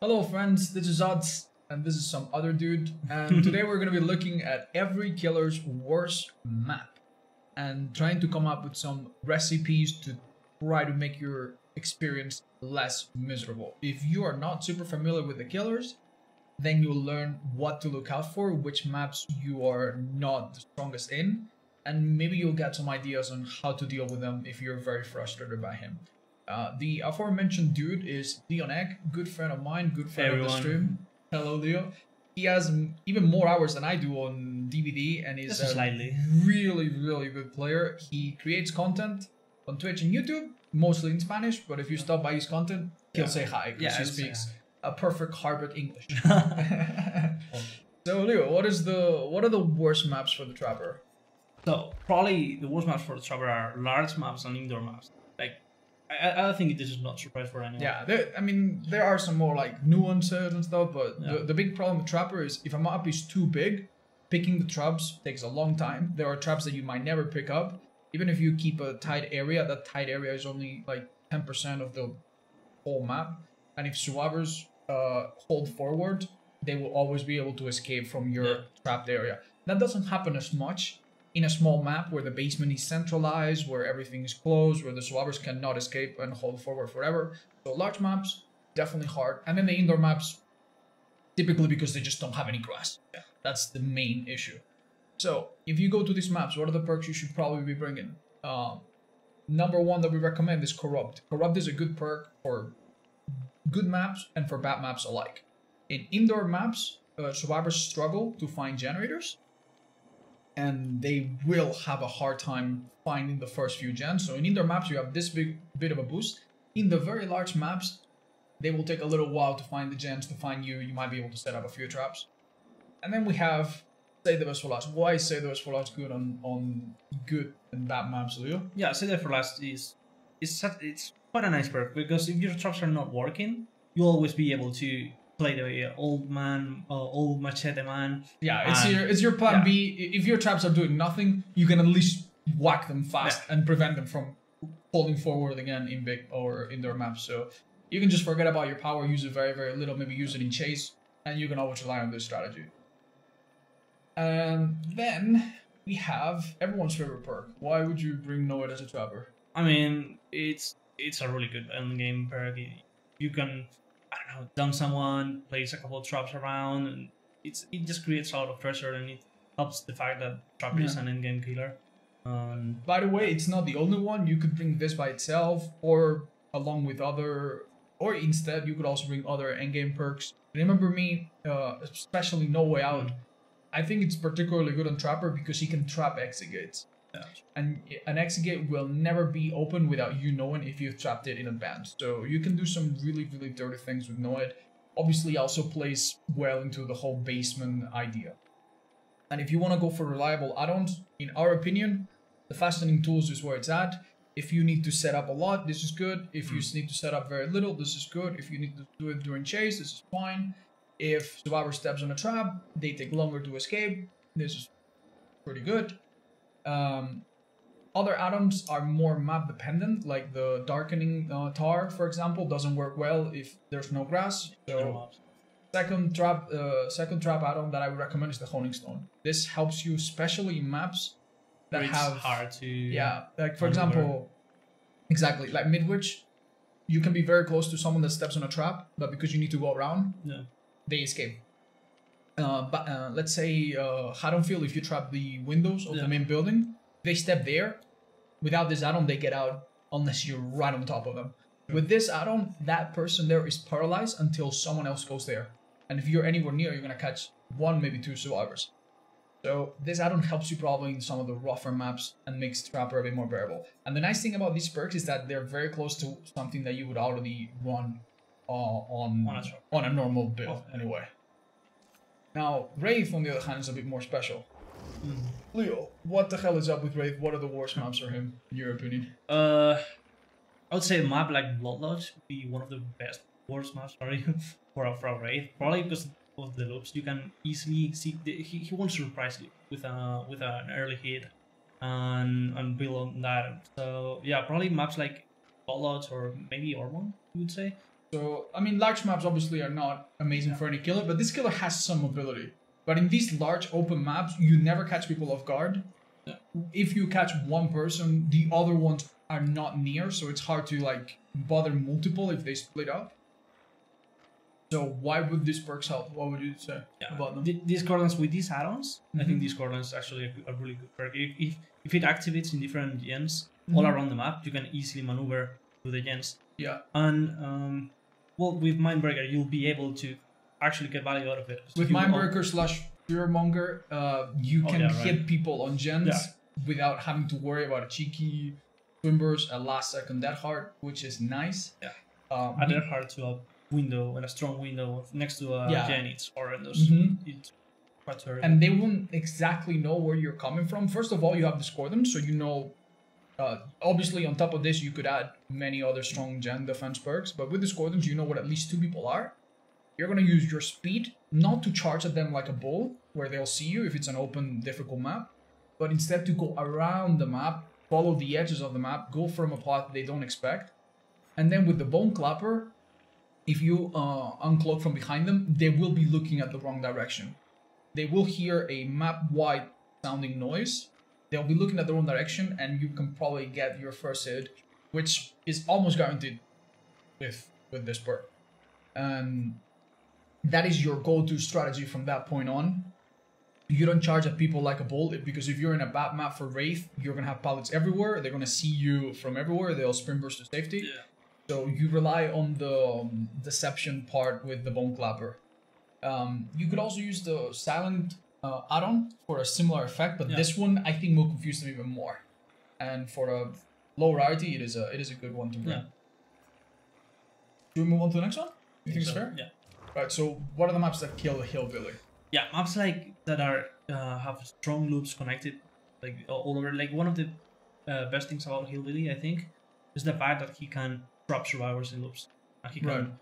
Hello friends, this is Odds, and this is some other dude, and today we're going to be looking at every killer's worst map, and trying to come up with some recipes to try to make your experience less miserable. If you are not super familiar with the killers, then you'll learn what to look out for, which maps you are not the strongest in, and maybe you'll get some ideas on how to deal with them if you're very frustrated by him. The aforementioned dude is Lionnek, good friend of mine, good friend of the stream. Hello, Leo. He has even more hours than I do on DVD, and is a really, really good player. He creates content on Twitch and YouTube, mostly in Spanish, but if you stop by his content, he'll say hi, because he speaks a perfect Harvard English. So, Leo, what are the worst maps for the Trapper? So, probably the worst maps for the Trapper are large maps and indoor maps. Like, I think this is not surprise for anyone. Yeah, there are some more like nuances and stuff, but the big problem with Trapper is if a map is too big, picking the traps takes a long time. There are traps that you might never pick up. Even if you keep a tight area, that tight area is only like 10% of the whole map. And if survivors hold forward, they will always be able to escape from your trapped area. That doesn't happen as much in a small map where the basement is centralized, where everything is closed, where the survivors cannot escape and hold forward forever. So large maps, definitely hard. And then the indoor maps, typically because they just don't have any grass. Yeah, that's the main issue. So if you go to these maps, what are the perks you should probably be bringing? Number one that we recommend is Corrupt. Corrupt is a good perk for good maps and for bad maps alike. In indoor maps, survivors struggle to find generators, and they will have a hard time finding the first few gens. So in indoor maps, you have this bit of a boost. In the very large maps, they will take a little while to find the gens, to find you. You might be able to set up a few traps. And then we have Save the Best for Last. Why is Save the Best for Last good on good and bad maps, Leo? Yeah, Save the Best for Last it's quite a nice perk, because if your traps are not working, you'll always be able to play the old machete man. Yeah, it's your plan B. If your traps are doing nothing, you can at least whack them fast and prevent them from holding forward again in big or indoor maps. So you can just forget about your power, use it very, very little, maybe use it in chase, and you can always rely on this strategy. And then we have everyone's favorite perk. Why would you bring Noed as a Trapper? I mean, it's a really good endgame perk. You can, I don't know, dump someone, place a couple of traps around, and it just creates a lot of pressure, and it helps the fact that Trapper is an endgame killer. By the way, it's not the only one. You could bring this by itself, or along with other, or instead you could also bring other endgame perks. Remember me, especially No Way Out. I think it's particularly good on Trapper because he can trap exit gates. And an exit gate will never be open without you knowing if you've trapped it in advance. So you can do some really, really dirty things with Noed. Obviously, also plays well into the whole basement idea. And if you want to go for reliable add-ons, in our opinion, the fastening tools is where it's at. If you need to set up a lot, this is good. If you need to set up very little, this is good. If you need to do it during chase, this is fine. If survivor steps on a trap, they take longer to escape. This is pretty good. Other add-ons are more map dependent, like the darkening tar, for example, doesn't work well if there's no grass. So second trap add-on that I would recommend is the Honing Stone. This helps you especially in maps that have hard to like for example, exactly like Midwich, you can be very close to someone that steps on a trap, but because you need to go around, they escape. But let's say Haddonfield, if you trap the windows of the main building, they step there. Without this add-on, they get out unless you're right on top of them. With this add-on, that person there is paralyzed until someone else goes there. And if you're anywhere near, you're going to catch one, maybe two survivors. So this add-on helps you probably in some of the rougher maps and makes Trapper a bit more bearable. And the nice thing about these perks is that they're very close to something that you would already run on a normal build anyway. Now, Wraith, on the other hand, is a bit more special. Leo, what the hell is up with Wraith? What are the worst maps for him, in your opinion? I would say a map like Blood Lodge would be one of the worst maps, for a Wraith. Probably because of the loops. You can easily see, he won't surprise you with an early hit and build on that. So yeah, probably maps like Blood Lodge or maybe Ormond, you would say. So, I mean, large maps obviously are not amazing for any killer, but this killer has some mobility. But in these large open maps, you never catch people off guard. Yeah. If you catch one person, the other ones are not near, so it's hard to like bother multiple if they split up. So why would these perks help? What would you say about them? Discordance with these add-ons, I think Discordance is actually a really good perk. If it activates in different gens all around the map, you can easily maneuver through the gens. Yeah. And well, with Mindbreaker, you'll be able to actually get value out of it. With Mindbreaker / Fearmonger, you can hit people on gens without having to worry about a cheeky Twin Burst, a last second Death Heart, which is nice. Yeah. A Death Heart to a window and a strong window next to a gen, it's horrendous. It's quite terrible. And they won't exactly know where you're coming from. First of all, you have Discordance, so you know. Obviously, on top of this, you could add many other strong gen defense perks, but with Discordance, you know what at least 2 people are. You're going to use your speed, not to charge at them like a bull, where they'll see you if it's an open, difficult map, but instead to go around the map, follow the edges of the map, go from a path they don't expect. And then with the Bone Clapper, if you uncloak from behind them, they will be looking at the wrong direction. They will hear a map-wide sounding noise. They'll be looking at the wrong direction, and you can probably get your first hit, which is almost guaranteed with this perk. And that is your go-to strategy from that point on. You don't charge at people like a bull, because if you're in a bad map for Wraith, you're going to have pallets everywhere. They're going to see you from everywhere. They'll sprint burst to safety. Yeah. So you rely on the deception part with the Bone Clapper. You could also use the Silent add-on for a similar effect, but this one I think will confuse them even more. And for a low rarity, it is a good one to bring. Yeah. Should we move on to the next one? You think it's so, fair? Yeah. Right. So what are the maps that kill the Hillbilly? Yeah, maps like that are have strong loops connected, like all over. Like one of the best things about Hillbilly, I think, is the fact that he can trap survivors in loops, and he can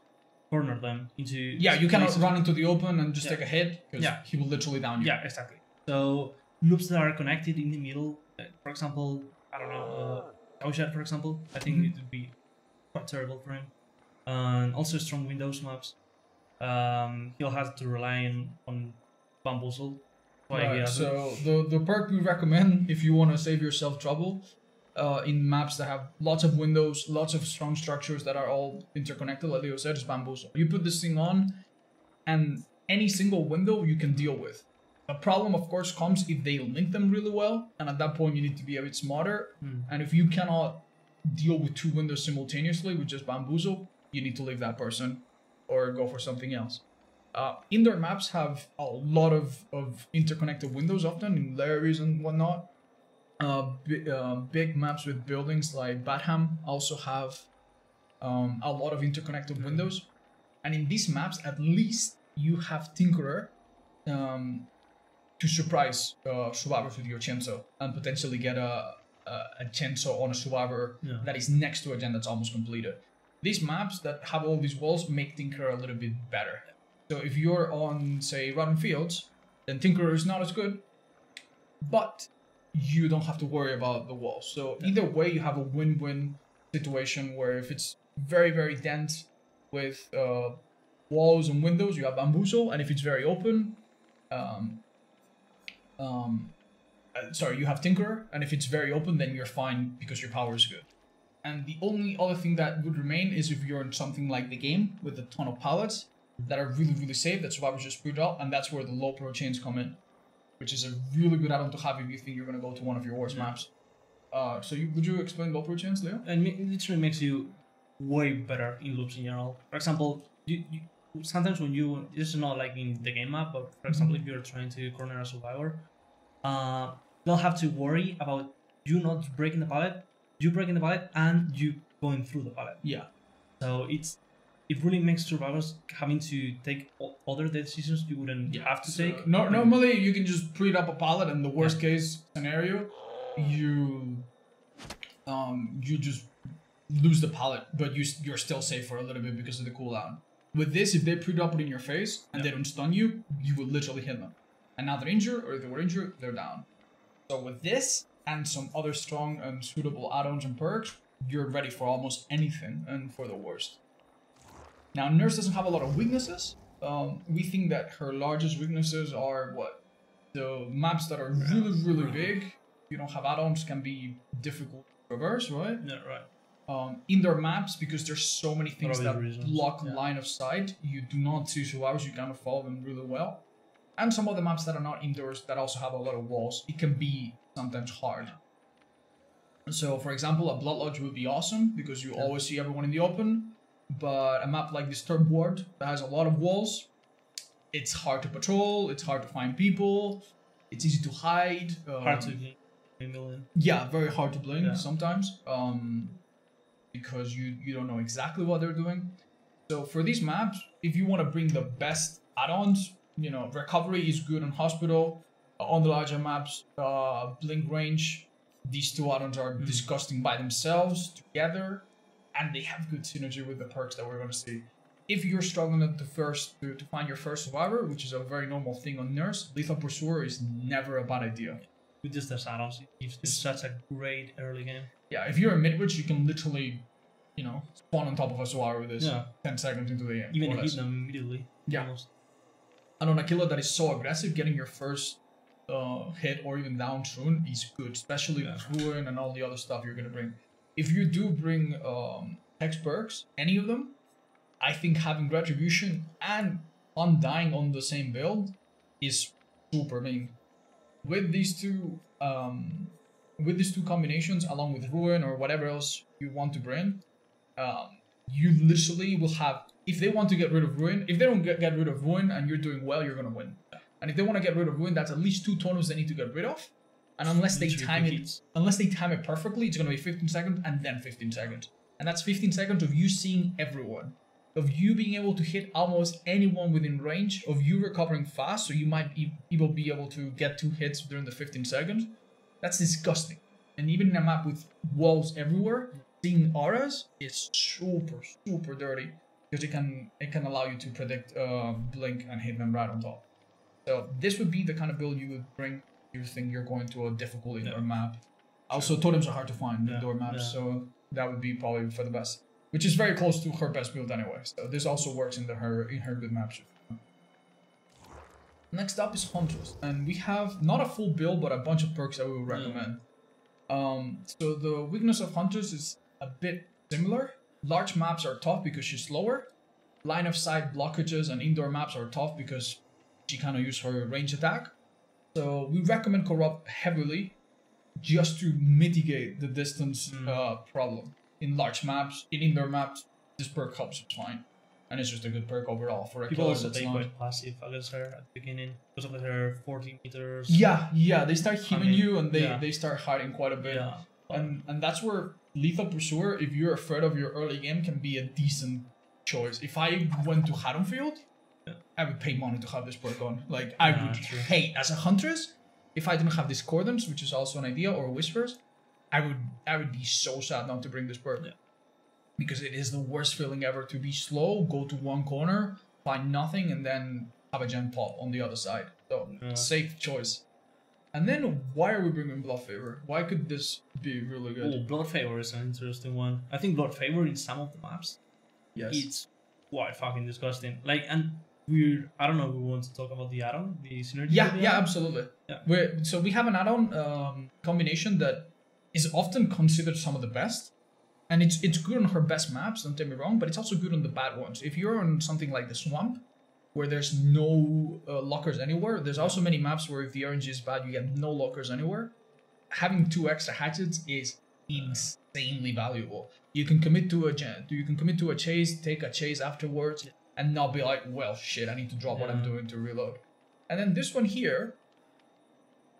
corner them into. Yeah, you cannot run into the open and just take a hit, because he will literally down you. Yeah, exactly. So loops that are connected in the middle, for example, I don't know, Cowshed, for example, I think it would be quite terrible for him. And also strong Windows maps. He'll have to rely on Bamboozle. Right, so the perk we recommend if you want to save yourself trouble in maps that have lots of windows, lots of strong structures that are all interconnected, like Leo said, is Bamboozle. You put this thing on, and any single window you can deal with. The problem, of course, comes if they link them really well, and at that point you need to be a bit smarter. And if you cannot deal with 2 windows simultaneously with just Bamboozle, you need to leave that person or go for something else. Indoor maps have a lot of interconnected windows, often in areas and whatnot. Big maps with buildings like Batham also have a lot of interconnected windows. And in these maps, at least you have Tinkerer to surprise survivors with your Chenso and potentially get a Chenso on a survivor that is next to a gen that's almost completed. These maps that have all these walls make Tinkerer a little bit better. So if you're on, say, Rotten Fields, then Tinkerer is not as good, but you don't have to worry about the walls. So either way, you have a win-win situation where if it's very, very dense with walls and windows, you have Bamboozle, and if it's very open, you have Tinkerer, and if it's very open, then you're fine because your power is good. And the only other thing that would remain is if you're in something like the game with a ton of pallets that are really, really safe, that survivors just boot out, and that's where the low pro chains come in, which is a really good add-on to have if you think you're going to go to one of your worst maps. So would you explain low pro chains, Leo? And it literally makes you way better in loops in general. For example, you sometimes when you, this is not like in the game map, but for example, if you're trying to corner a survivor, they'll have to worry about you not breaking the pallet, you breaking the pallet, and you going through the pallet. Yeah. So it really makes survivors having to take other decisions you wouldn't have to take. Normally, you can just pre up a pallet, and the worst case scenario, you just lose the pallet, but you're still safe for a little bit because of the cooldown. With this, if they pre-drop it in your face and they don't stun you, you will literally hit them. And now they're injured, or if they were injured, they're down. So with this and some other strong and suitable add-ons and perks, you're ready for almost anything and for the worst. Now, Nurse doesn't have a lot of weaknesses. We think that her largest weaknesses are what? The maps that are really big, you don't have add-ons, can be difficult to reverse, right? Yeah, right. Indoor maps, because there's so many things that block yeah. line of sight, you do not see survivors, you kind of follow them really well. And some of the maps that are not indoors that also have a lot of walls, it can be sometimes hard. So, for example, a Blood Lodge would be awesome because you always see everyone in the open. But a map like Disturbed Ward that has a lot of walls, it's hard to patrol, it's hard to find people, it's easy to hide. Hard to blink. Yeah, very hard to blink sometimes. Because you don't know exactly what they're doing. So for these maps, if you want to bring the best add-ons, you know, recovery is good on Hospital. On the larger maps, blink range, these two add-ons are disgusting by themselves, together, and they have good synergy with the perks that we're going to see. If you're struggling to find your first survivor, which is a very normal thing on Nurse, Lethal Pursuer is never a bad idea. With just the add-ons, it's such a great early game. Yeah, if you're a mid-witch, you can literally, you know, spawn on top of a survivor with this 10 seconds into the game. Even hit them immediately. Yeah. Almost. And on a killer that is so aggressive, getting your first hit or even down soon is good, especially with Ruin and all the other stuff you're going to bring. If you do bring Hex perks, any of them, I think having Retribution and Undying on the same build is super. I mean, with these two combinations, along with Ruin or whatever else you want to bring, you literally will have. If they want to get rid of Ruin, if they don't get rid of Ruin and you're doing well, you're gonna win. And if they want to get rid of Ruin, that's at least 2 totems they need to get rid of. And unless they time it perfectly, it's gonna be 15 seconds and then 15 seconds. And that's 15 seconds of you seeing everyone, of you being able to hit almost anyone within range, of you recovering fast, so you might even be able to get 2 hits during the 15 seconds. That's disgusting. And even in a map with walls everywhere, seeing auras is super dirty, because it can allow you to predict blink and hit them right on top. So this would be the kind of build you would bring if you think you're going to a difficult indoor map. Also, totems are hard to find in indoor maps, so that would be probably for the best. Which is very close to her best build anyway. So this also works in her good maps. Next up is Huntress, and we have not a full build, but a bunch of perks that we would recommend. So the weakness of Huntress is a bit similar. Large maps are tough because she's slower. Line of sight blockages and indoor maps are tough because she kind of uses her range attack. So we recommend Corrupt heavily just to mitigate the distance problem. In large maps, in indoor maps, this perk helps you fine. And it's just a good perk overall for a People killer also that's take not... quite passive against her at the beginning because of her 40 meters. Yeah, they start healing you and they start hiding quite a bit. Yeah. And that's where Lethal Pursuer, if you're afraid of your early game, can be a decent choice. If I went to Haddonfield, I would pay money to have this perk on. Like, I would hate, as a Huntress, if I didn't have Discordance, which is also an idea, or Whispers, I would be so sad not to bring this perk. Yeah. Because it is the worst feeling ever to be slow, go to one corner, find nothing, and then have a gem pop on the other side. So, safe choice. And then, why are we bringing Blood Favor? Why could this be really good? Oh, Blood Favor is an interesting one. I think Blood Favor in some of the maps, it's quite fucking disgusting. Like, and I don't know if we want to talk about the add-on, the synergy. Yeah, absolutely. Yeah. So we have an add-on combination that is often considered some of the best. And it's good on her best maps, don't get me wrong, but it's also good on the bad ones. If you're on something like the Swamp, where there's no lockers anywhere, there's also many maps where if the RNG is bad, you get no lockers anywhere. Having 2 extra hatchets is insanely valuable. You can commit to a chase, take a chase afterwards, and not be like, well, shit, I need to drop what I'm doing to reload. And then this one here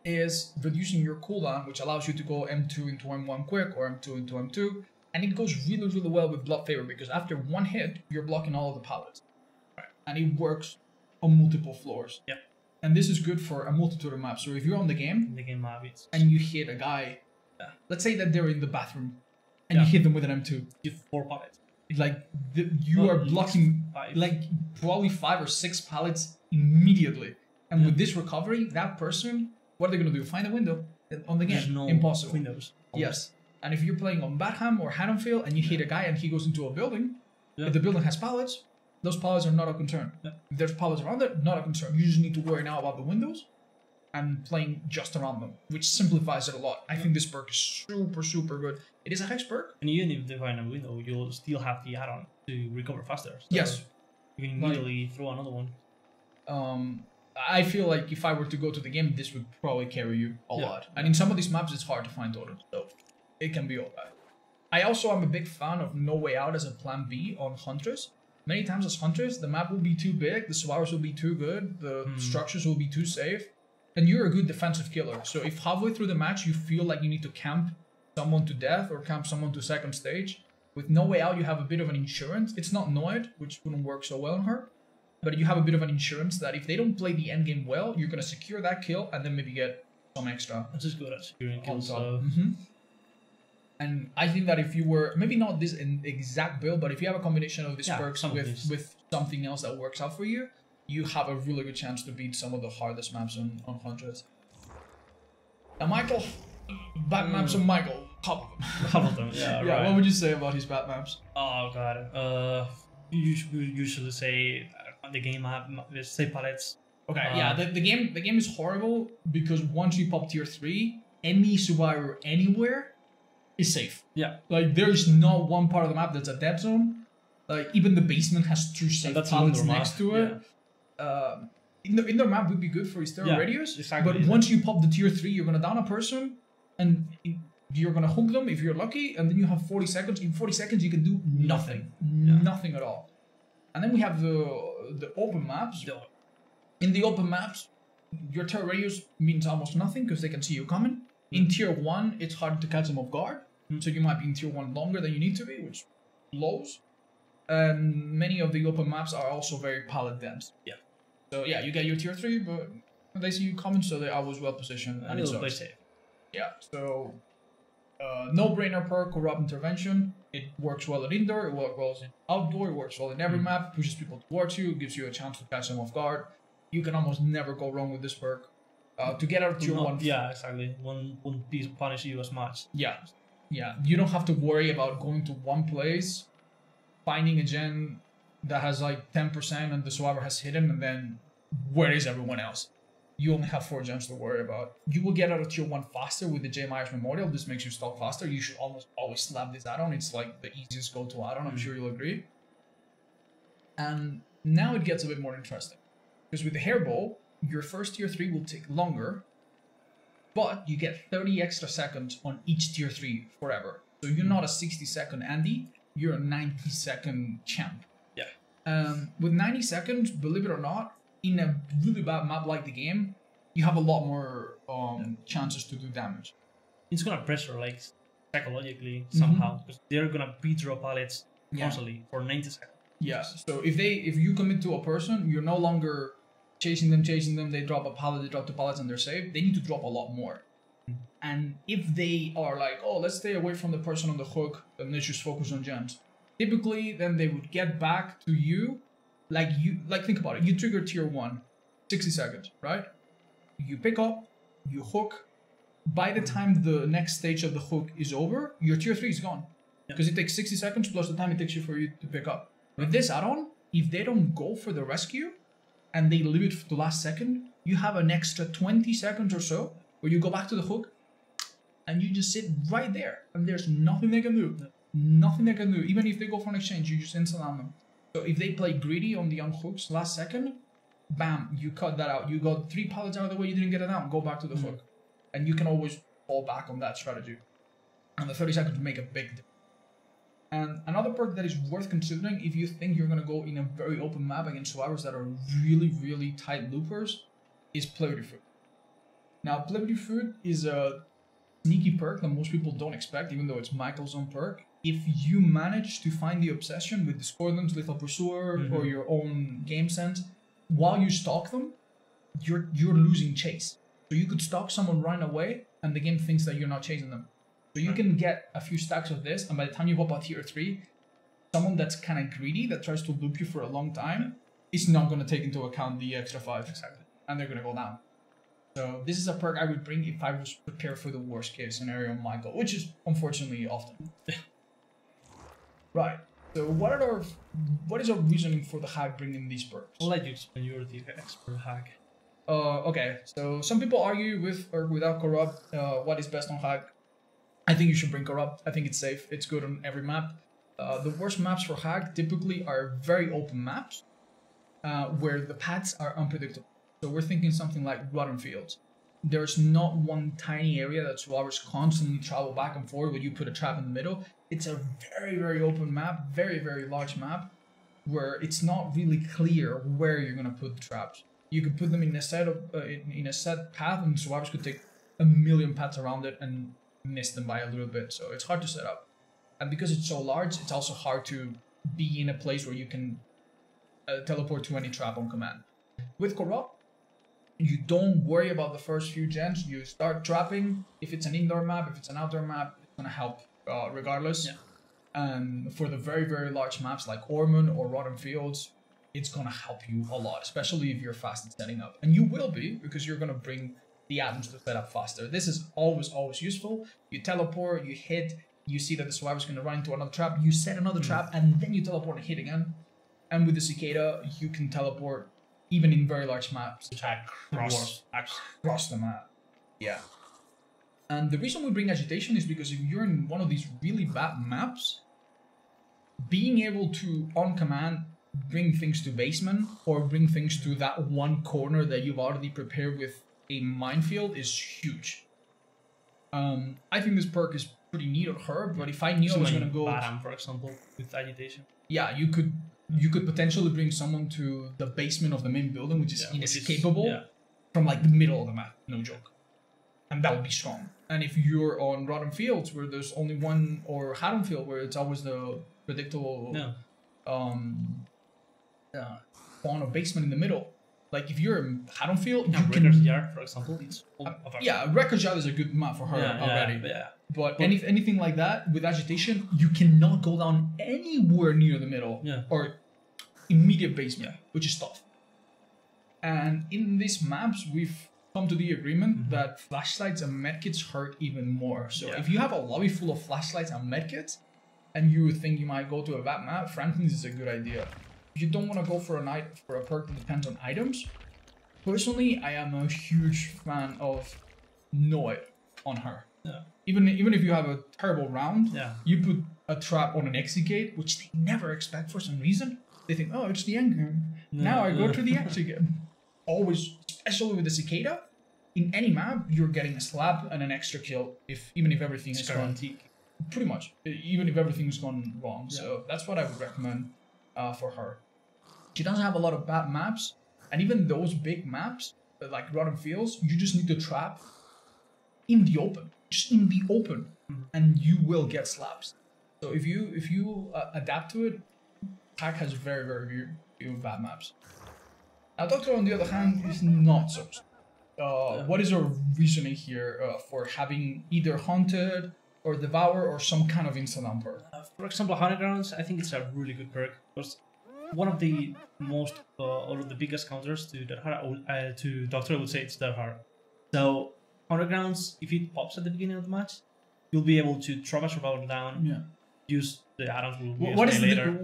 is reducing your cooldown, which allows you to go M2 into M1 quick or M2 into M2. And it goes really, really well with Blood Favor because after 1 hit, you're blocking all of the pallets. Right. And it works on multiple floors. Yeah. And this is good for a multitude of maps. So if you're on the game and you hit a guy, let's say that they're in the bathroom and you hit them with an M2. You have 4 pallets. Like, you are blocking like probably 5 or 6 pallets immediately. And with this recovery, that person, what are they going to do? Find a window on the game. There's no impossible. Windows. Yes. And if you're playing on Batham or Haddonfield and you hit a guy and he goes into a building, if the building has pallets, those pallets are not a concern. Yeah. If there's pallets around it, not a concern. You just need to worry now about the windows and playing just around them, which simplifies it a lot. I think this perk is super, super good. It is a hex perk. And even if they find a window, you'll still have the add-on to recover faster. So Yes. You can immediately throw another one. I feel like if I were to go to the game, this would probably carry you a lot. And in some of these maps, it's hard to find totems, so it can be all right. I also am a big fan of No Way Out as a plan B on Huntress. Many times as Huntress, the map will be too big, the survivors will be too good, the structures will be too safe, and you're a good defensive killer. So if halfway through the match you feel like you need to camp someone to death or camp someone to second stage, with No Way Out you have a bit of an insurance. It's not Noid, which wouldn't work so well on her, but you have a bit of an insurance that if they don't play the endgame well, you're going to secure that kill and then maybe get some extra. That's just good at securing kills. So. And I think that if you were, maybe not this exact build, but if you have a combination of these perks with something else that works out for you, you have a really good chance to beat some of the hardest maps on Huntress. Now Michael, bad maps on Michael. Couple of them, yeah. Yeah, right. What would you say about his bad maps? Oh god. You usually say the game map, say pallets. Okay, yeah, the game is horrible because once you pop tier 3, any survivor anywhere is safe. Yeah. Like there is not one part of the map that's a dead zone. Like even the basement has 2 safe pallets next to it. Yeah. Indoor map would be good for his terror radius. Exactly. But once you pop the tier 3, you're gonna down a person and you're gonna hook them if you're lucky, and then you have 40 seconds. In 40 seconds you can do nothing. Nothing at all. And then we have the open maps. In the open maps, your terror radius means almost nothing because they can see you coming. In tier 1, it's hard to catch them off guard. So you might be in tier 1 longer than you need to be, which blows. And many of the open maps are also very pallet dense. Yeah. So yeah, you get your tier 3, but they see you coming, so they are always well positioned. And it'll play safe. Yeah, so no-brainer perk, Corrupt Intervention. It works well at indoor, it works well in outdoor, it works well in every map, pushes people towards you, gives you a chance to catch them off guard. You can almost never go wrong with this perk. To get out of tier 1. Yeah, exactly. One piece punish you as much. Yeah. Yeah. You don't have to worry about going to one place, finding a gen that has like 10% and the survivor has hidden, and then where is everyone else? You only have 4 gens to worry about. You will get out of tier 1 faster with the J. Myers Memorial. This makes you stock faster. You should almost always slap this add-on. It's like the easiest go-to add-on. I'm sure you'll agree. And now it gets a bit more interesting. Because with the hairball, your first tier 3 will take longer, but you get 30 extra seconds on each tier 3 forever. So you're not a 60-second Andy, you're a 90-second champ. Yeah. With 90 seconds, believe it or not, in a really bad map like the game, you have a lot more chances to do damage. It's gonna pressure like psychologically somehow, because they're gonna pre-draw pallets constantly for 90 seconds. Yeah. So if you commit to a person, you're no longer chasing them, they drop a pallet, they drop 2 pallets and they're safe. They need to drop a lot more. And if they are like, oh, let's stay away from the person on the hook and let's just focus on gens, typically then they would get back to you. Like think about it, you trigger tier 1, 60 seconds, right? You pick up, you hook. By the time the next stage of the hook is over, your tier 3 is gone. Because it takes 60 seconds plus the time it takes you for you to pick up. With this add-on, if they don't go for the rescue, and they leave it to the last second, you have an extra 20 seconds or so where you go back to the hook and you just sit right there and there's nothing they can do. Nothing they can do. Even if they go for an exchange, you just instant on them. So if they play greedy on the unhooks last second, bam, you cut that out. You got 3 pallets out of the way, you didn't get it out, go back to the hook. And you can always fall back on that strategy. And the 30 seconds make a big difference. And another perk that is worth considering if you think you're going to go in a very open map against survivors that are really, really tight loopers is Play With Your Food. Now, Play With Your Food is a sneaky perk that most people don't expect, even though it's Michael's own perk. If you manage to find the obsession with Discordance, Lethal Pursuer, or your own game sense, while you stalk them, you're losing chase. So you could stalk someone running away, and the game thinks that you're not chasing them. So you can get a few stacks of this, and by the time you pop out tier 3, someone that's kind of greedy, that tries to loop you for a long time, is not going to take into account the extra 5. Exactly. And they're going to go down. So this is a perk I would bring if I was prepared for the worst case scenario on Michael, which is unfortunately often. Right. So what is our reasoning for the hack bringing these perks? I'll let you explain. You're the expert hack. Okay, so some people argue with or without corrupt. What is best on hack? I think you should bring corrupt. I think it's safe. It's good on every map. The worst maps for hack typically are very open maps, where the paths are unpredictable. So we're thinking something like rotten fields. There's not one tiny area that survivors constantly travel back and forth where you put a trap in the middle. It's a very, very open map, very, very large map, where it's not really clear where you're gonna put the traps. You could put them in a set path, and survivors could take a million paths around it and miss them by a little bit. So it's hard to set up, and because it's so large, it's also hard to be in a place where you can teleport to any trap on command. With corrupt, you don't worry about the first few gens. You start trapping. If it's an indoor map, if it's an outdoor map, it's gonna help regardless. Yeah. And for the very, very large maps like Ormond or Rotten Fields, it's gonna help you a lot, especially if you're fast at setting up. And you will be, because you're gonna bring the add-ons to set up faster. This is always useful. You teleport, you hit, you see that the survivor's gonna run into another trap, you set another trap, and then you teleport and hit again. And with the Cicada, you can teleport even in very large maps. Across the map. Yeah. And the reason we bring agitation is because if you're in one of these really bad maps, being able to, on command, bring things to basement or bring things to that one corner that you've already prepared with a minefield is huge. I think this perk is pretty neat on her, but if I knew I was going to go... Baram, for example, with agitation. Yeah, you could potentially bring someone to the basement of the main building, which is inescapable, from like the middle of the map, no joke. And that would be strong. And if you're on Rotten Fields, where there's only one, or Haddonfield, where it's always the predictable spawn of basement in the middle. Like if you're in Haddonfield, you can... Wrecker's Yard, for example, it's... Wrecker's Yard is a good map for her already. Yeah. But anything like that, with agitation, you cannot go down anywhere near the middle or immediate basement, which is tough. And in these maps, we've come to the agreement that flashlights and medkits hurt even more. So if you have a lobby full of flashlights and medkits, and you think you might go to a bad map, frankly, this is a good idea. If you don't want to go for a perk that depends on items, personally, I am a huge fan of no item on her. Yeah. Even if you have a terrible round, you put a trap on an exit gate, which they never expect for some reason. They think, oh, it's the end game. Now I go to the exit gate. Always, especially with the Cicada, in any map, you're getting a slap and an extra kill, even if everything is gone. Pretty much, even if everything's gone wrong. Yeah. So that's what I would recommend for her. She doesn't have a lot of bad maps, and even those big maps, like Rotten Fields, you just need to trap in the open. Just in the open, and you will get slaps. So if you adapt to it, Hack has very, very few bad maps. Now Doctor, on the other hand, is not so. What is our reasoning here for having either Haunted or Devour or some kind of instant perk? For example, Haunted Grounds, I think it's a really good perk because one of the most or the biggest counters to Doctor, I would say it's Death Heart. So Haunted Grounds, if it pops at the beginning of the match, you'll be able to drop a survivor down. Yeah. Use the add-ons. What is later.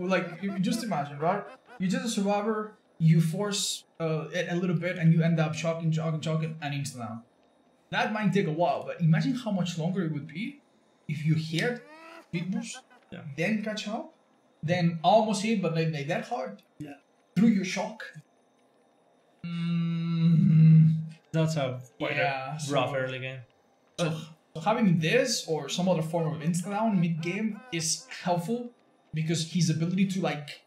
Just imagine, right? You do the survivor, you force it a little bit, and you end up shocking, and instant down. That might take a while, but imagine how much longer it would be if you hit, speed boost, then catch up, then almost hit, but then they that hard. Yeah. Through your shock. That's a quite a rough early game. So having this or some other form of insta-down mid-game is helpful because his ability to like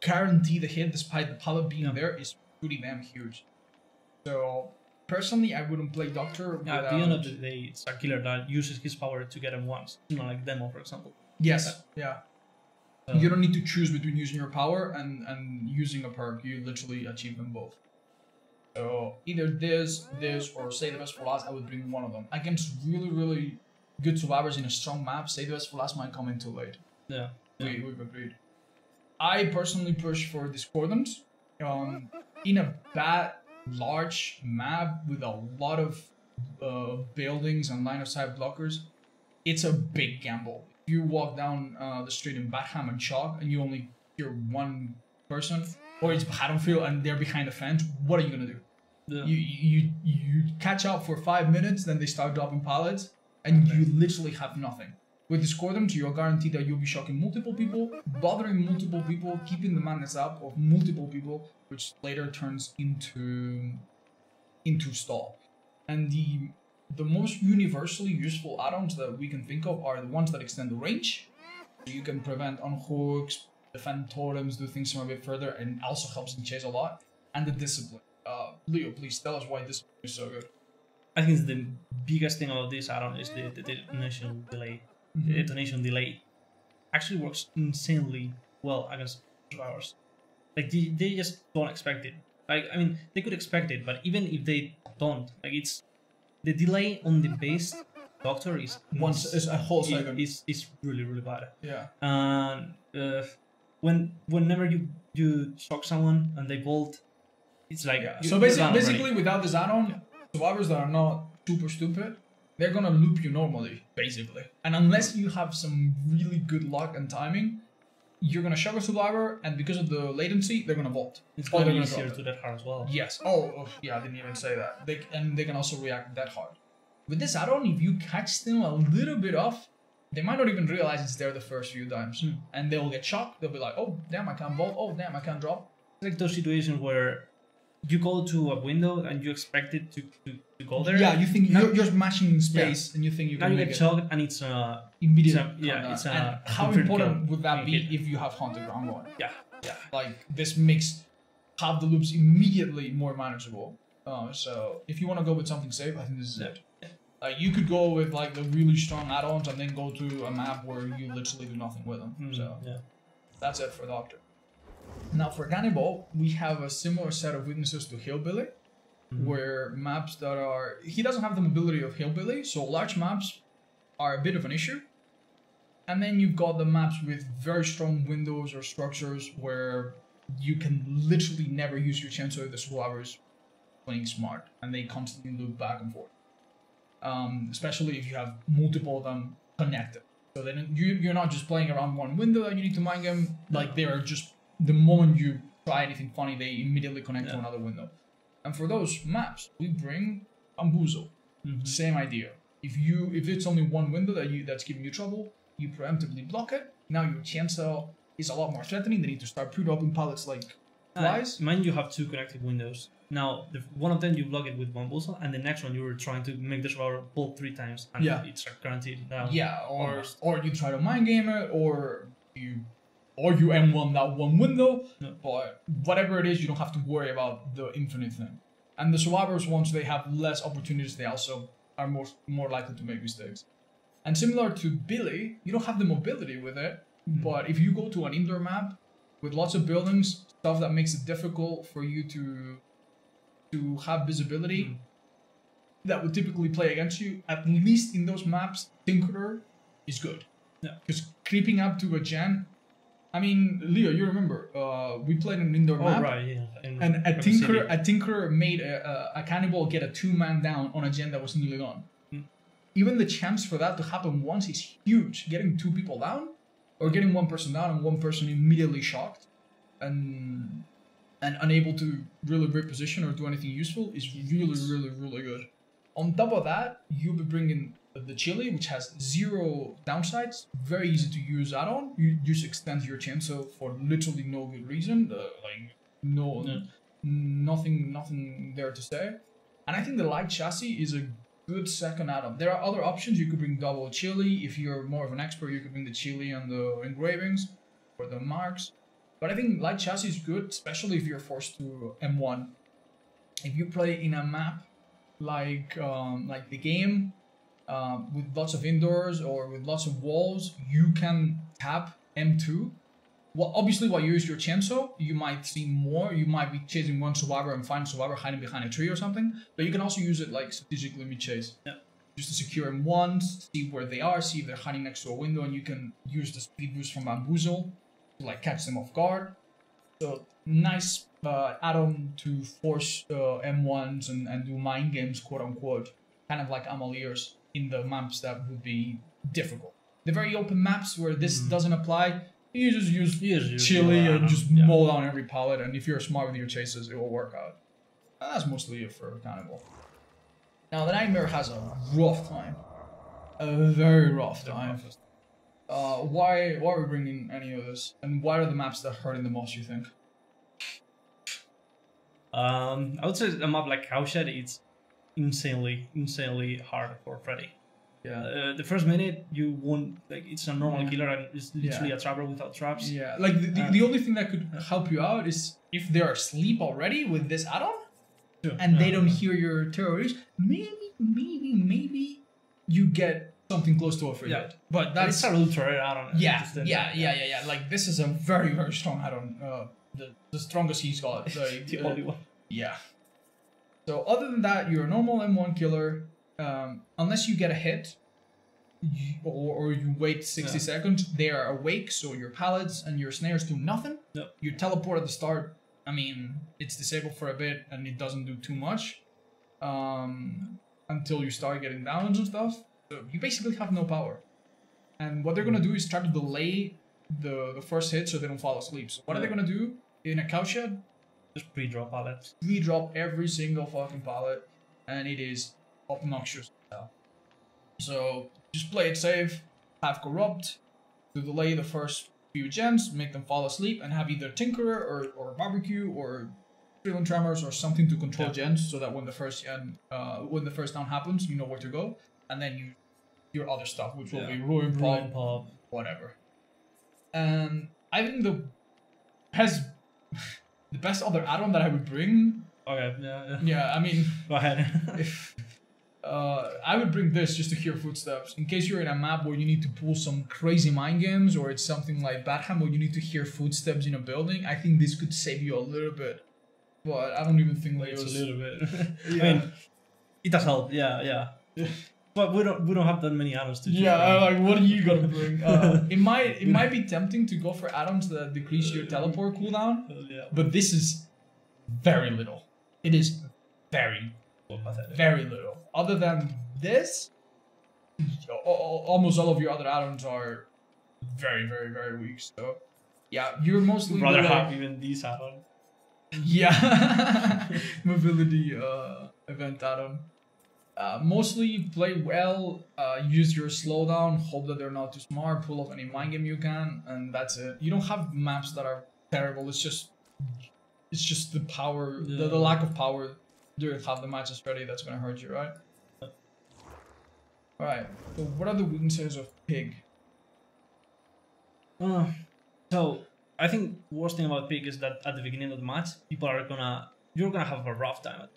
guarantee the hit despite the pallet being there is pretty damn huge. So personally, I wouldn't play Doctor without... At the end of the day, it's a killer that uses his power to get him once. Not like Demo, for example. Yes, yeah. You don't need to choose between using your power and using a perk. You literally achieve them both. So either this, or Save the Best for Last, I would bring one of them. Against really, really good survivors in a strong map, Save the Best for Last might come in too late. Yeah. We've agreed. I personally push for Discordance. In a bad, large map with a lot of buildings and line of sight blockers, it's a big gamble. you walk down the street in Backham and Chalk and you only hear one person, or it's Haddonfield and they're behind a fence, what are you gonna do? Yeah. You catch up for 5 minutes, then they start dropping pallets, and you literally have nothing. With Discordant, you're guaranteed that you'll be shocking multiple people, bothering multiple people, keeping the madness up of multiple people, which later turns into stall. And the most universally useful add-ons that we can think of are the ones that extend the range. So you can prevent unhooks, defend totems, do things from a bit further, and also helps in chase a lot. And the discipline. Leo, please tell us why discipline is so good. I think the biggest thing about this add-on is the detonation delay. The detonation delay actually works insanely well against survivors. Like they just don't expect it. Like I mean, they could expect it, but even if they don't, like it's the delay on the base doctor is a whole second. Is really bad. Yeah. And whenever you shock someone and they bolt, it's like so basically without this add-on, survivors that are not super stupid, they're gonna loop you normally, basically. And unless you have some really good luck and timing, you're gonna shock a survivor, and because of the latency, they're gonna vault. It's gonna be easier to that hard as well. Yes. Oh, yeah, I didn't even say that. They can also react that hard. With this add-on, if you catch them a little bit off, they might not even realize it's there the first few times. And they'll get shocked. They'll be like, oh, damn, I can't vault. Oh, damn, I can't drop. It's like those situations where you go to a window and you expect it to go there. Yeah, you think you're smashing in space and you think you can now make you get shocked and it's immediate. It's and how important would that be if you have Haunted Ground going? Yeah. Like this makes half the loops immediately more manageable. So if you want to go with something safe, I think this is it. You could go with like the really strong add-ons and then go to a map where you literally do nothing with them. So that's it for Doctor. Now for Cannibal, we have a similar set of weaknesses to Hillbilly, where maps that are... He doesn't have the mobility of Hillbilly, so large maps are a bit of an issue. And then you've got the maps with very strong windows or structures where you can literally never use your chainsaw if the survivors playing smart, and they constantly loop back and forth. Especially if you have multiple of them connected. So then you're not just playing around one window that you need to mind them, like they are just... The moment you try anything funny, they immediately connect to another window. And for those maps, we bring Bamboozle. Same idea. If it's only one window that's giving you trouble, you preemptively block it. Now your chainsaw is a lot more threatening. They need to start pre-dropping pallets like flies. Mind you have two connected windows. Now, one of them you block it with Bamboozle, and the next one you were trying to make the survivor pull 3 times, and it's guaranteed down. Yeah, or you try to mind game it, or you M1 that one window, but whatever it is, you don't have to worry about the infinite thing. And the survivors, once they have less opportunities, they also are more likely to make mistakes. And similar to Billy, you don't have the mobility with it, but if you go to an indoor map with lots of buildings, stuff that makes it difficult for you to have visibility, that would typically play against you, at least in those maps, Tinkerer is good. Yeah. Because creeping up to a gen... I mean, Leo, you remember, we played an indoor map, and a Tinkerer made a Cannibal get a 2-man down on a gen that was nearly gone. Even the chance for that to happen once is huge. Getting 2 people down, or getting 1 person down and 1 person immediately shocked and unable to really reposition or do anything useful is really good. On top of that, you'll be bringing the Chili, which has 0 downsides, very easy to use add-on. You just extend your chainsaw for literally no good reason, nothing there to say. And I think the light chassis is a good second add-on. There are other options. You could bring double Chili. If you're more of an expert, you could bring the Chili and the engravings or the marks. But I think light chassis is good, especially if you're forced to M1. If you play in a map like the game, with lots of indoors or with lots of walls, you can tap M2. Well, obviously, while you use your chainsaw, you might see more. You might be chasing one survivor and find a survivor hiding behind a tree or something. But you can also use it like strategically mid-chase. Just to secure them once, see where they are, see if they're hiding next to a window, and you can use the speed boost from Bamboozle to like catch them off guard. So nice add-on to force M1s and do mind games, quote unquote, kind of like Amaliers in the maps that would be difficult. The very open maps where this doesn't apply, you just use chili and just yeah. mow down every pallet, and if you're smart with your chases, it will work out. And that's mostly it for Cannibal. Now, the Nightmare has a rough time. A very rough time. Why are we bringing any of this? And why are the maps that hurt the most, you think? I would say a map like Cowshed, it's insanely hard for Freddy. Yeah. The first minute you won't, like, it's a normal killer and it's literally a trapper without traps. Yeah, like the only thing that could help you out is if they're asleep already with this add-on and they don't hear your terrorists, maybe you get something close to a free hit. But that's a ultra add-on. Yeah. Like, this is a very strong add-on. The strongest he's got. Like, the only one. Yeah. So other than that, you're a normal M1 killer. Unless you get a hit, or you wait 60 seconds, they are awake, so your pallets and your snares do nothing. Yep. You teleport at the start, I mean, it's disabled for a bit, and it doesn't do too much until you start getting downs and stuff. So you basically have no power. And what they're going to do is try to delay the first hit so they don't fall asleep. So what are they going to do in a cowshed? Just pre-drop pallets. Pre-drop every single fucking pallet, and it is obnoxious. So just play it safe, have Corrupt to delay the first few gens, make them fall asleep, and have either Tinkerer or Barbecue or Thrill and Tremors or something to control gens, so that when the first down happens, you know where to go, and then your other stuff, which will be Ruin Pop, whatever. And I think the best other add-on that I would bring. Okay, yeah. I mean, go ahead. I would bring this just to hear footsteps. In case you're in a map where you need to pull some crazy mind games, or it's something like Batham where you need to hear footsteps in a building, I think this could save you a little bit. But I don't even think it's a little bit. Yeah. I mean, it does help. Yeah. But we don't have that many add-ons to choose. Like, what are you gonna bring? It might be tempting to go for add-ons that decrease your teleport cooldown. But this is very little. It is very little. Other than this, almost all of your other add-ons are very weak. So yeah, you're mostly rather have even these add-on. Yeah, mobility event add-on. Mostly play well, use your slowdown, hope that they're not too smart, pull off any mind game you can, and that's it. You don't have maps that are terrible. It's just the power, the lack of power during half the matches ready that's gonna hurt you, right? Alright, so what are the weaknesses of Pig? So I think worst thing about Pig is that at the beginning of the match, you're gonna have a rough time.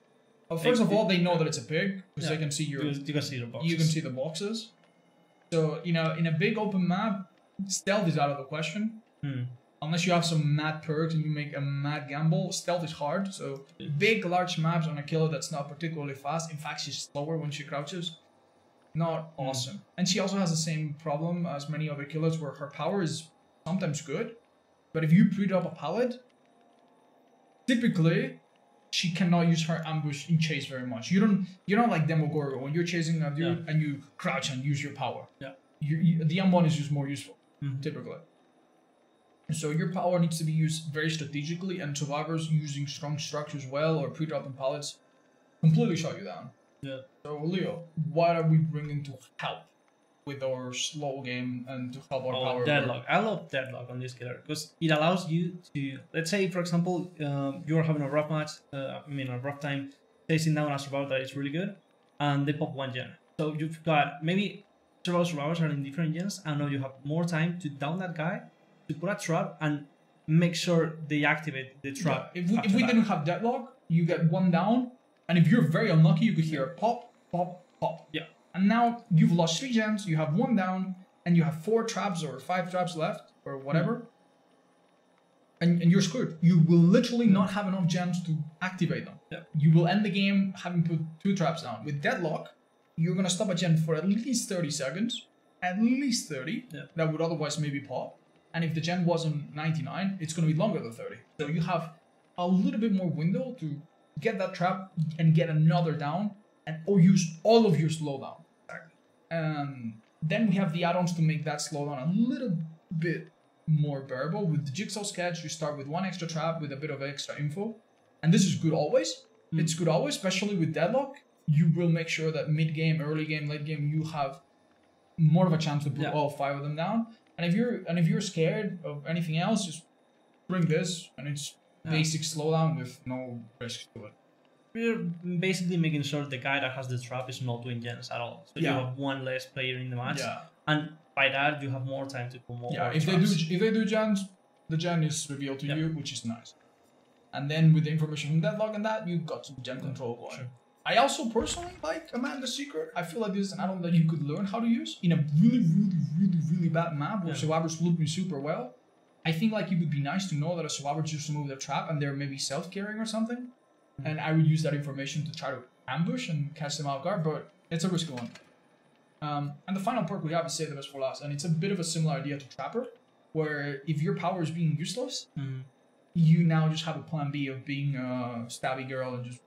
First of all, they know that it's a pig because they can see you can see the boxes. You can see the boxes. So in a big open map, stealth is out of the question. Unless you have some mad perks and you make a mad gamble, stealth is hard. So big, large maps on a killer that's not particularly fast. In fact, she's slower when she crouches. Not awesome. And she also has the same problem as many other killers where her power is sometimes good. But if you pre-drop a pallet, typically she cannot use her ambush in chase very much. You're not like Demogorgon when you're chasing a dude and you crouch and use your power. Yeah. The M1 is just more useful, typically. So your power needs to be used very strategically, and survivors using strong structures well or pre-dropping pallets completely shut you down. Yeah. So Leo, what are we bringing to help with our slow game and to help our power? Deadlock. I love Deadlock on this killer because it allows you to, let's say for example, you're having a rough match, a rough time, chasing down a survivor that is really good, and they pop one gen. So you've got maybe several survivors are in different gens, and now you have more time to down that guy, to put a trap, and make sure they activate the trap. Yeah. If we didn't have Deadlock, you get one down, and if you're very unlucky, you could hear pop, pop, pop. Yeah. And now you've lost 3 gens, you have 1 down, and you have 4 traps or 5 traps left, or whatever. And you're screwed. You will literally not have enough gens to activate them. Yeah. You will end the game having put 2 traps down. With Deadlock, you're going to stop a gen for at least 30 seconds. At least 30. Yeah. That would otherwise maybe pop. And if the gen wasn't 99, it's going to be longer than 30. So you have a little bit more window to get that trap and get another down, or use all of your slowdown. Then we have the add-ons to make that slowdown a little bit more bearable. With the Jigsaw Sketch, you start with 1 extra trap with a bit of extra info. And this is good always. It's good always, especially with Deadlock. You will make sure that mid-game, early game, late game, you have more of a chance to put all 5 of them down. And if you're scared of anything else, just bring this, and it's basic slowdown with no risk to it. We're basically making sure the guy that has the trap is not doing gens at all. So you have 1 less player in the match, and by that you have more time to put more. Yeah, if they do gens, the gen is revealed to you, which is nice. And then with the information from Deadlock and that, you've got some gen control going. Sure. I also personally like Amanda's Secret. I feel like this is an add-on that you could learn how to use in a really bad map where survivors loop you super well. I think like it would be nice to know that a survivor just removed their trap and they're maybe self-carrying or something. And I would use that information to try to ambush and catch them off guard, but it's a risky one. And the final perk we have is Save the Best for Last, and it's a bit of a similar idea to Trapper, where if your power is being useless, you now just have a plan B of being a stabby girl and just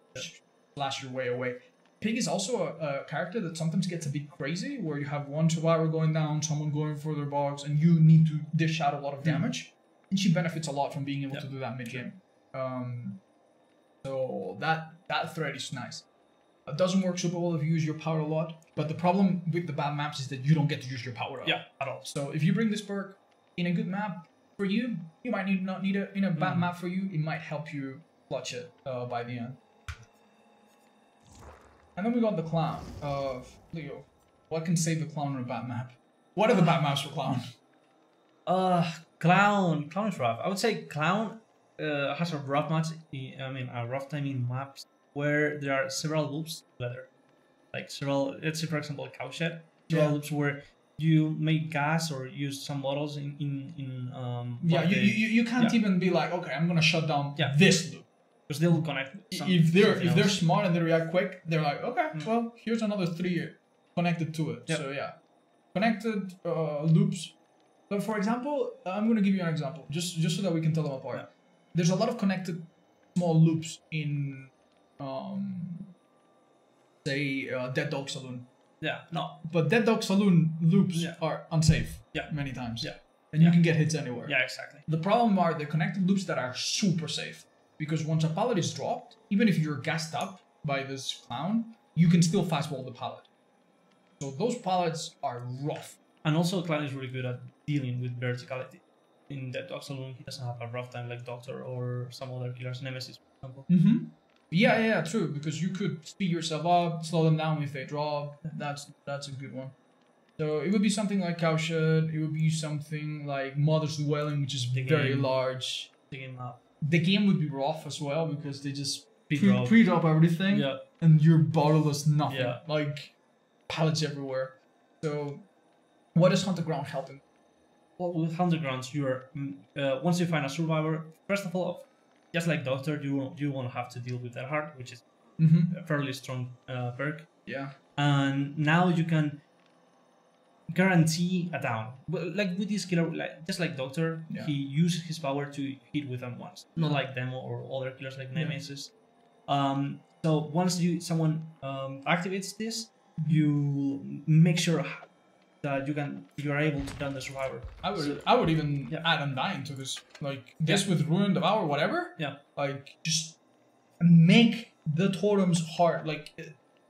slash your way away. Pig is also a character that sometimes gets a bit crazy, where you have one survivor going down, someone going for their box, and you need to dish out a lot of damage. And she benefits a lot from being able to do that mid-game. So that thread is nice. It doesn't work super well if you use your power a lot, but the problem with the bad maps is that you don't get to use your power at all. So if you bring this perk in a good map for you, you might not need it. In a bad map for you, it might help you clutch it by the end. And then we got the Clown of Leo. What can save the Clown on a bad map? What are the bad maps for Clown? Clown is rough. I would say Clown has a rough match. A rough time in maps where there are several loops together. Like several, let's say for example, Cowshed. Several loops where you make gas or use some bottles you can't even be like, okay, I'm gonna shut down this loop. Because they will connect. If they're smart and they react quick, they're like, okay, well, here's another 3 connected to it. So connected loops. But for example, I'm gonna give you an example, just so that we can tell them apart. There's a lot of connected small loops in, say, Dead Dog Saloon. But Dead Dog Saloon loops are unsafe many times. And you can get hits anywhere. Exactly. The problem are the connected loops that are super safe. Because once a pallet is dropped, even if you're gassed up by this Clown, you can still fastball the pallet. So those pallets are rough. And also Clown is really good at dealing with verticality. In Dead Dog Saloon, he doesn't have a rough time like Doctor or some other killers, Nemesis, for example. Yeah, true. Because you could speed yourself up, slow them down if they drop. That's a good one. So it would be something like Cowshed. It would be something like Mother's Dwelling, which is very large. The game would be rough as well because they just pre-drop everything, and your bottle does nothing. Like pallets everywhere. So, what does Hunter Ground help in? Well, with Hunter Grounds, you're once you find a survivor, first of all, just like Doctor, you won't have to deal with that heart, which is a fairly strong perk. And now you can guarantee a down. But like with this killer, just like Doctor, he uses his power to hit with them once. Not like Demo or other killers like Nemesis. So once someone activates this, you make sure that you're able to down the survivor. I would even add Undying to this. Like this with Ruin, Devour, whatever. Like just make the totems hard. Like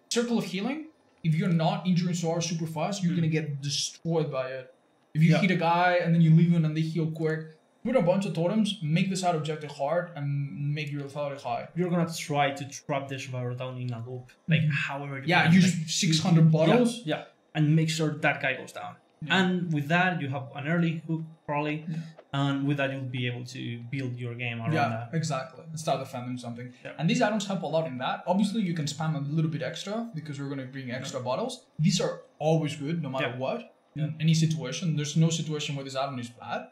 Circle of Healing. If you're not injuring Soar super fast, you're gonna get destroyed by it. If you hit a guy and then you leave him and they heal quick, put a bunch of totems, make the side objective hard, and make your lethality high. You're gonna try to trap the survivor down in a loop, like however you can. Use 600 bottles. And make sure that guy goes down. And with that, you have an early hook probably, and with that you'll be able to build your game around that. Exactly. And start defending something. And these add-ons help a lot in that. Obviously, you can spam a little bit extra because we're going to bring extra bottles. These are always good, no matter what. In any situation, there's no situation where this add-on is bad.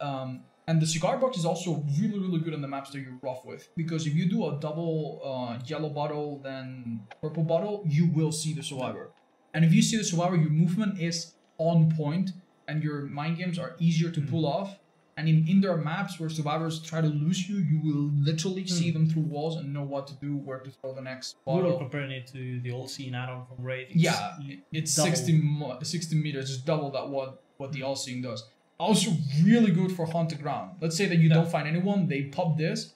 And the cigar box is also really, really good on the maps that you're rough with. Because if you do a double yellow bottle then purple bottle, you will see the survivor. And if you see the survivor, your movement is on point and your mind games are easier to pull off And in indoor maps where survivors try to lose you, you will literally see them through walls and know what to do, where to throw the next We were bottle. comparing it to the old scene add-on from Wraith. It's 60 meters, it's double that what the all seeing does. Also really good for haunted ground. Let's say that you don't find anyone, they pop this,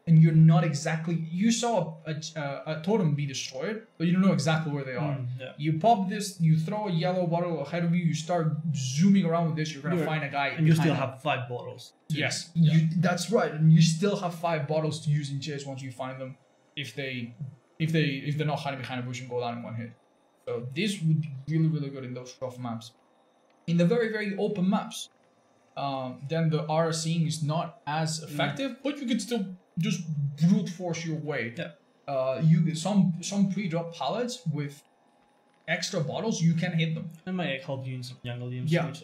and you're not exactly... You saw a totem be destroyed, but you don't know exactly where they are. You pop this, you throw a yellow bottle ahead of you, you start zooming around with this, you're going to find a guy... And you still have 5 bottles. Yes, that's right. And you still have 5 bottles to use in chase once you find them, if they're not hiding behind a bush and go down in one hit. So this would be really, really good in those rough maps. In the very, very open maps, then the RR seeing is not as effective, but you can still just brute force your way. You get some pre-drop pallets with extra bottles, you can hit them. That might help you in some jungle games.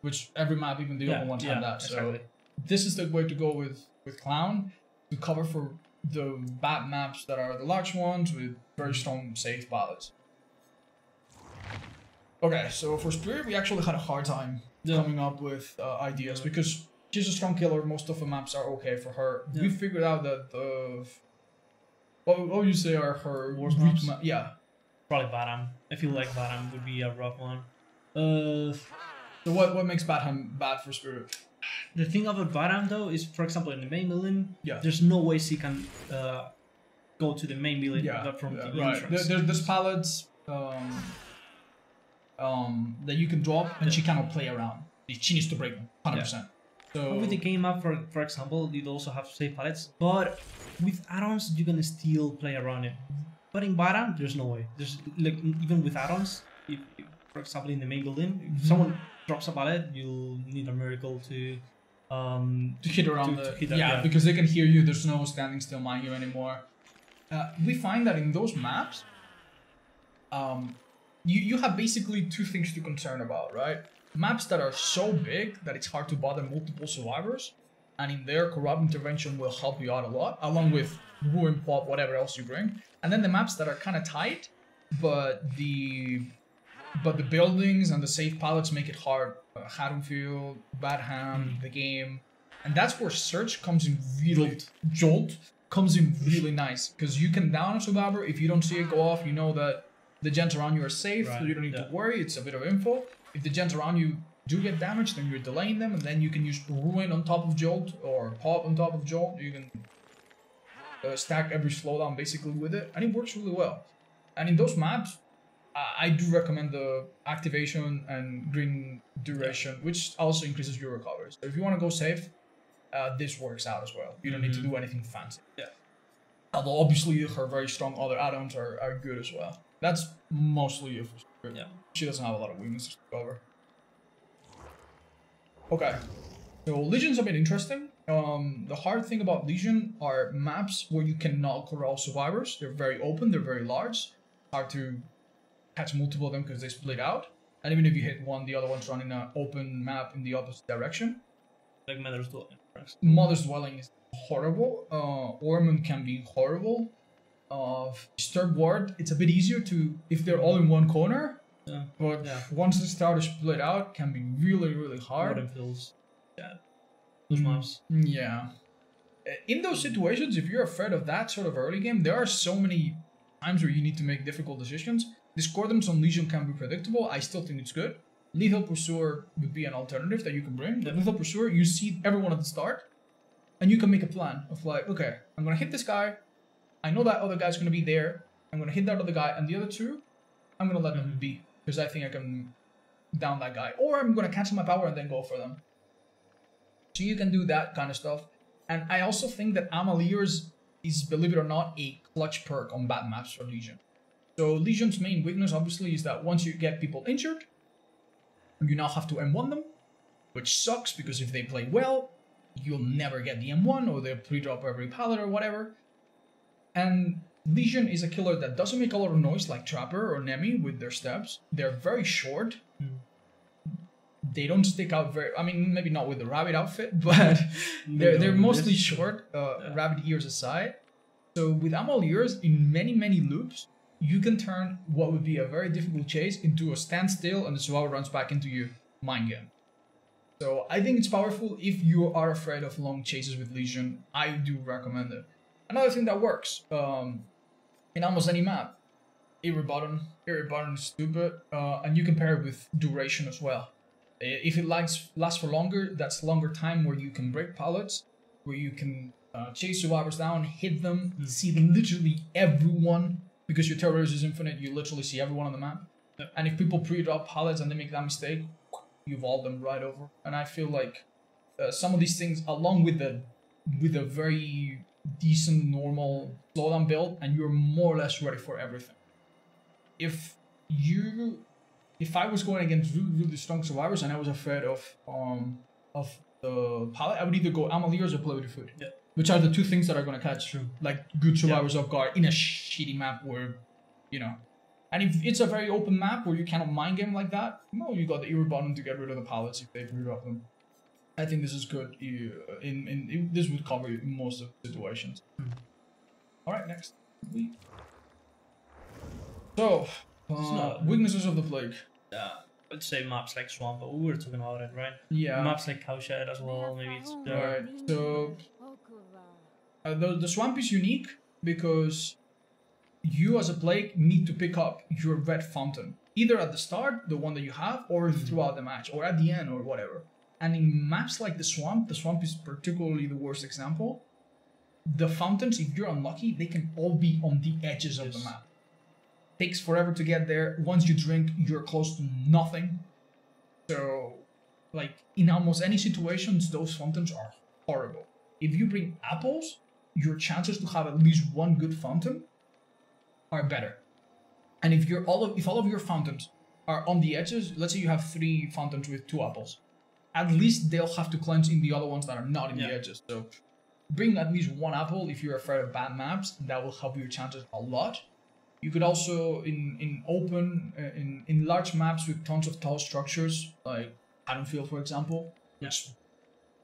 Which every map, even the open ones, have that. So this is the way to go with Clown, to cover for the bad maps that are the large ones with very strong safe pallets. Okay, so for Spirit, we actually had a hard time coming up with ideas because she's a strong killer. Most of the maps are okay for her. We figured out that what would you say are her worst maps? Probably Badham. I feel like Badham would be a rough one. So what makes Badham bad for Spirit? The thing about Badham though is, for example, in the main building, there's no way she can go to the main building from the entrance. There's pallets that you can drop, and she cannot play around. She needs to break them, 100%. So with the game map, for example, you also have safe pallets, but with add-ons you can still play around it. But in Badham, there's no way. There's like even with add-ons, if, for example, in the main building, if someone drops a pallet, you'll need a miracle to hit around because they can hear you. There's no standing still mind you anymore. We find that in those maps, you have basically 2 things to concern about, right? Maps that are so big that it's hard to bother multiple survivors, and in there, corrupt intervention will help you out a lot, along with ruin, pop, whatever else you bring. And then the maps that are kind of tight, but the buildings and the safe pallets make it hard. Haddonfield, Badham, the game, and that's where search comes in really jolt comes in really nice, because you can down a survivor. If you don't see it go off, you know that the gens around you are safe, so you don't need to worry. It's a bit of info. If the gens around you do get damaged, then you're delaying them, and then you can use ruin on top of jolt or pop on top of jolt. You can stack every slowdown basically with it, and it works really well. And in those maps, I do recommend the activation and green duration, which also increases your recovery. So if you want to go safe, this works out as well. You don't need to do anything fancy. Although obviously her very strong other add-ons are good as well. That's mostly it for Spirit. She doesn't have a lot of weaknesses to cover. Okay, so Legion's a bit interesting. The hard thing about Legion are maps where you cannot corral survivors. They're very open, they're very large. Hard to catch multiple of them because they split out. And even if you hit one, the other one's running an open map in the opposite direction. Like Mother's Dwelling. Mother's Dwelling is horrible. Ormond can be horrible. Disturbed Ward, it's a bit easier to, if they're all in one corner. But once they start to split out, can be really, really hard. Fills. Those maps. In those situations, if you're afraid of that sort of early game, there are so many times where you need to make difficult decisions. Discordance on Legion can be predictable. I still think it's good. Lethal Pursuer would be an alternative that you can bring. But Lethal Pursuer, you see everyone at the start, and you can make a plan of like, okay, I'm gonna hit this guy. I know that other guy's gonna be there. I'm gonna hit that other guy, and the other 2, I'm gonna let them be, because I think I can down that guy. Or I'm gonna cancel my power and then go for them. So you can do that kind of stuff. And I also think that Amalier's is, believe it or not, a clutch perk on bad maps for Legion. So Legion's main weakness, obviously, is that once you get people injured, you now have to M1 them, which sucks, because if they play well, you'll never get the M1, or they'll pre-drop every pallet or whatever. And Legion is a killer that doesn't make a lot of noise like Trapper or Nemi with their steps. They're very short. They don't stick out very... I mean, maybe not with the rabbit outfit, but they're mostly short, rabbit ears aside. So with Amal ears, in many, many loops, you can turn what would be a very difficult chase into a standstill, and the survivor runs back into you mind game. So I think it's powerful if you are afraid of long chases with Legion. I do recommend it. Another thing that works in almost any map, Eerie Button is stupid, and you can pair it with duration as well. If it lasts for longer, that's longer time where you can break pallets, where you can chase survivors down, hit them, see literally everyone, because your terrorist is infinite, you literally see everyone on the map. Yep. And if people pre-drop pallets and they make that mistake, you vault them right over. And I feel like some of these things, along with a very decent normal slowdown build, and you're more or less ready for everything. If I was going against really strong survivors and I was afraid of the pallet, I would either go Amaliers or Play with Your Food. Yeah. Which are the two things that are going to catch like good survivors off guard in a shitty map where, you know. And if it's a very open map where you cannot mind game like that, no, you got the Eerie Button to get rid of the pallets if they pre-drop them. I think this is good. This would cover most of the situations. Alright, next. So, weaknesses of the Plague. I'd say maps like Swamp, but we were talking about it, right? Yeah. Maps like Cowshed as well, maybe it's Alright, so the Swamp is unique because you as a Plague need to pick up your red fountain. Either at the start, the one that you have, or throughout the match, or at the end, or whatever. And in maps like the Swamp is particularly the worst example. The fountains, if you're unlucky, they can all be on the edges of the map. Takes forever to get there. Once you drink, you're close to nothing. So, like, in almost any situations, those fountains are horrible. If you bring apples, your chances to have at least one good fountain are better. And if all of your fountains are on the edges, let's say you have 3 fountains with 2 apples, at least they'll have to cleanse in the other ones that are not in the edges. So bring at least 1 apple if you're afraid of bad maps, and that will help your chances a lot. You could also, in large maps with tons of tall structures, like Haddonfield, for example, which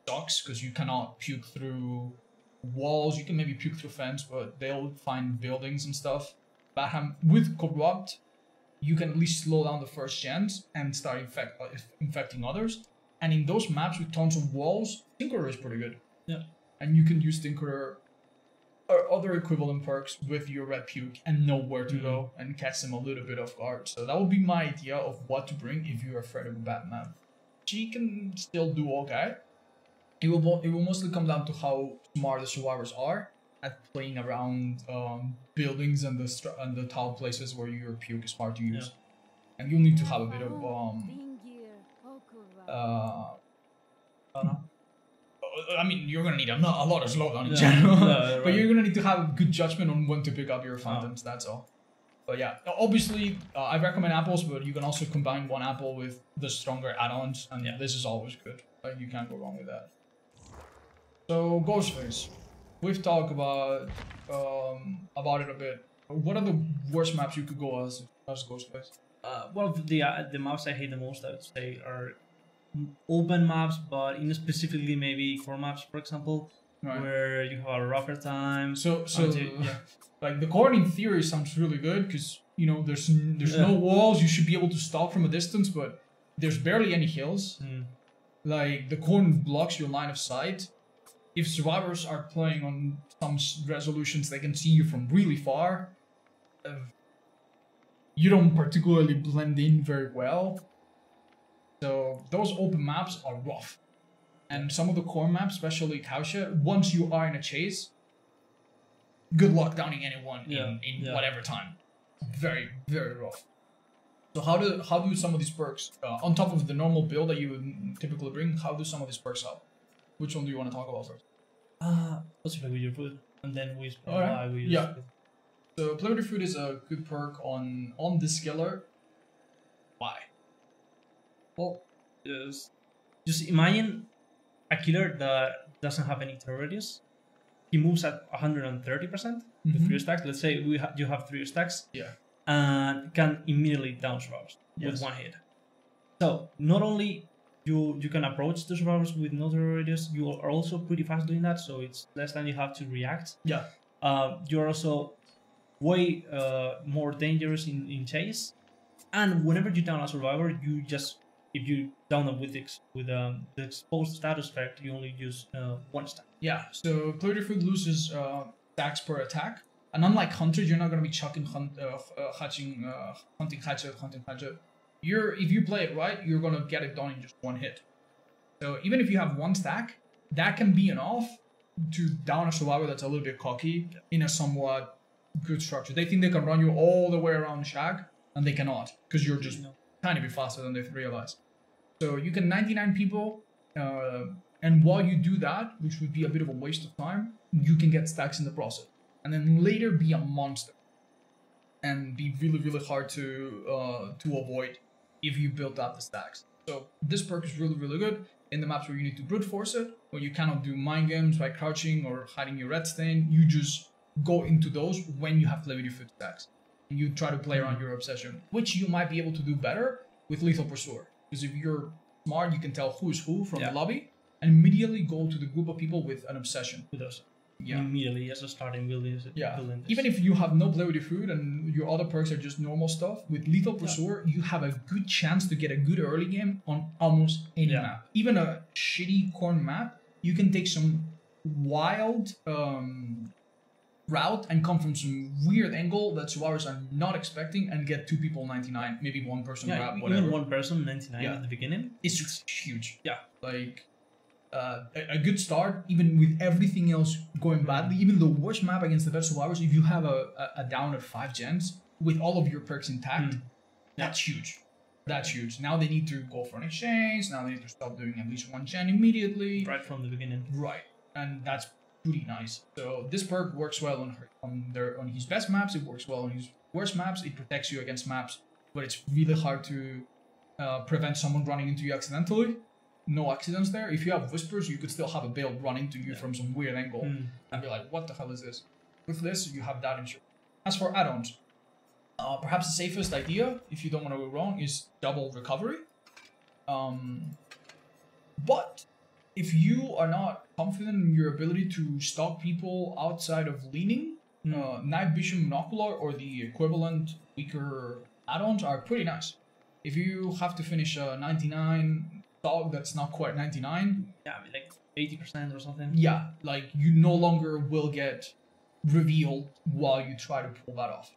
sucks because you cannot puke through walls. You can maybe puke through fence, but they'll find buildings and stuff. Batham, with Corrupt, you can at least slow down the first gens and start infecting others. And in those maps with tons of walls, Tinkerer is pretty good. Yeah. And you can use Tinkerer or other equivalent perks with your red puke and know where to go and catch them a little bit off guard. So that would be my idea of what to bring if you're afraid of a bad map. She can still do okay. It will mostly come down to how smart the survivors are at playing around buildings and the tall places where your puke is hard to use. And you'll need to have a bit of I mean, you're gonna need a lot of slowdown in general, right. But you're gonna need to have good judgment on when to pick up your fountains. That's all. But yeah, obviously, I recommend apples, but you can also combine 1 apple with the stronger add-ons, and this is always good. Like, you can't go wrong with that. So Ghostface, we've talked about it a bit. What are the worst maps you could go as Ghostface? Well, the maps I hate the most, I would say, are open maps, but in specifically maybe core maps, for example, where you have a rougher time. So like the core in theory sounds really good because you know there's no walls. You should be able to stalk from a distance, but there's barely any hills. Like the core blocks your line of sight. If survivors are playing on some resolutions, they can see you from really far. You don't particularly blend in very well. So those open maps are rough. And some of the core maps, especially Cowshed, once you are in a chase, good luck downing anyone in whatever time. Very, very rough. So how do some of these perks, on top of the normal build that you would typically bring, how do some of these perks help? Which one do you want to talk about first? Let's play with your food, and then we why we use it. So play with your food is a good perk on this killer. Why? Well, just imagine a killer that doesn't have any terror radius. He moves at 130% with 3 stacks. Let's say you have 3 stacks. Yeah. And can immediately down survivors with 1 hit. So not only you can approach the survivors with no terror radius, you are also pretty fast doing that. So it's less time you have to react. Yeah. You're also way more dangerous in chase. And whenever you down a survivor, you just if you down them with the exposed status effect, you only use one stack. Yeah, so Player Food loses stacks per attack. And unlike Huntress, you're not going to be chucking hunting hatchet. If you play it right, you're going to get it done in just one hit. So even if you have one stack, that can be enough to down a survivor that's a little bit cocky in a somewhat good structure. They think they can run you all the way around Shag, and they cannot, because you're just tiny bit faster than they realize. So you can 99 people, and while you do that, which would be a bit of a waste of time, you can get stacks in the process. And then later be a monster and be really, really hard to avoid if you build up the stacks. So this perk is really, really good in the maps where you need to brute force it, where you cannot do mind games by crouching or hiding your red stain. You just go into those when you have Levity Foot stacks. And you try to play around your obsession, which you might be able to do better with Lethal Pursuer. Because if you're smart, you can tell who is who from the lobby and immediately go to the group of people with an obsession. With us. Yeah. Immediately as a starting build. Even if you have no Bloody Food and your other perks are just normal stuff, with Lethal Pursuer, you have a good chance to get a good early game on almost any map. Even a shitty corn map, you can take some wild route and come from some weird angle that survivors are not expecting and get 2 people 99, maybe 1 person grab, whatever. Even 1 person 99 at the beginning. It's just huge. Yeah. Like... a good start, even with everything else going badly, even the worst map against the best survivors, if you have a down at 5 gens with all of your perks intact, that's huge. That's huge. Now they need to go for an exchange, now they need to stop doing at least 1 gen immediately. Right from the beginning. Right. And that's pretty nice. So this perk works well on his best maps, it works well on his worst maps, it protects you against maps where it's really hard to prevent someone running into you accidentally. No accidents there. If you have Whispers, you could still have a build run into you from some weird angle and be like, what the hell is this? With this, you have that insurance. As for add-ons, perhaps the safest idea, if you don't want to go wrong, is double recovery. But if you are not confident in your ability to stalk people outside of leaning, Night Vision Monocular or the equivalent weaker add-ons are pretty nice. If you have to finish a 99 dog that's not quite 99, like 80% or something, like you no longer will get revealed while you try to pull that off.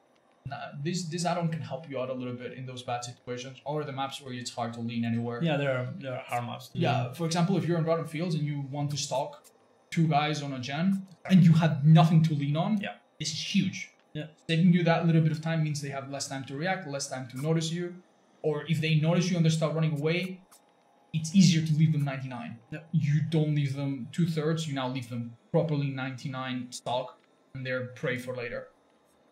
This add-on can help you out a little bit in those bad situations or the maps where it's hard to lean anywhere. There are hard maps too. For example, if you're in Rotten Fields and you want to stalk 2 guys on a gen and you had nothing to lean on, this is huge. Saving you that little bit of time means they have less time to react, less time to notice you, or if they notice you and they start running away, it's easier to leave them 99. You don't leave them 2/3, you now leave them properly 99 stock, and they're prey for later.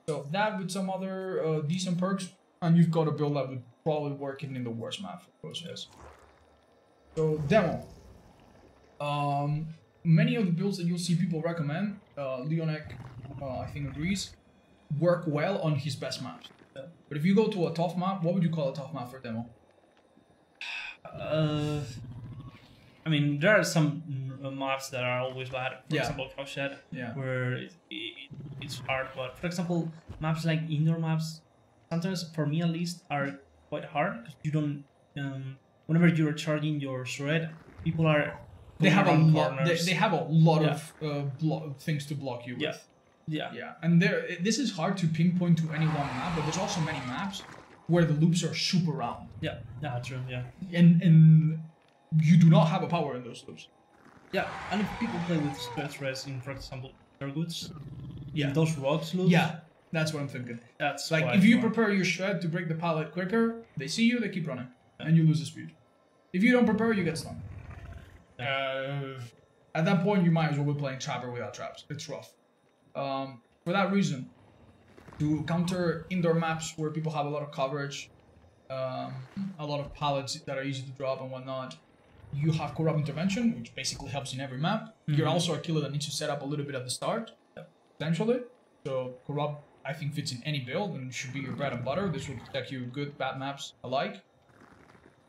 So that with some other decent perks, and you've got a build that would probably work even in the worst map for process. So demo. Many of the builds that you'll see people recommend, Lionnek, I think agrees, work well on his best maps. But if you go to a tough map, what would you call a tough map for demo? I mean, there are some maps that are always bad. For example, Cowshed, where it's hard. But for example, maps like indoor maps, sometimes for me at least, are quite hard because you don't. Whenever you're charging your shred, people are. They have a lot of things to block you with. And this is hard to pinpoint to any one map, but there's also many maps where the loops are super round. True. And you do not have a power in those loops. And if people play with stress res in, for example, Turgoods, in those rocks loops. That's what I'm thinking. That's like if you prepare your shred to break the pallet quicker, they see you, they keep running, and you lose the speed. If you don't prepare, you get stunned. At that point, you might as well be playing Trapper without traps. It's rough. For that reason, to counter indoor maps where people have a lot of coverage, a lot of pallets that are easy to drop and whatnot, you have Corrupt Intervention, which basically helps in every map. You're also a killer that needs to set up a little bit at the start, potentially. So Corrupt, I think, fits in any build and should be your bread and butter. This will protect you good, bad maps alike.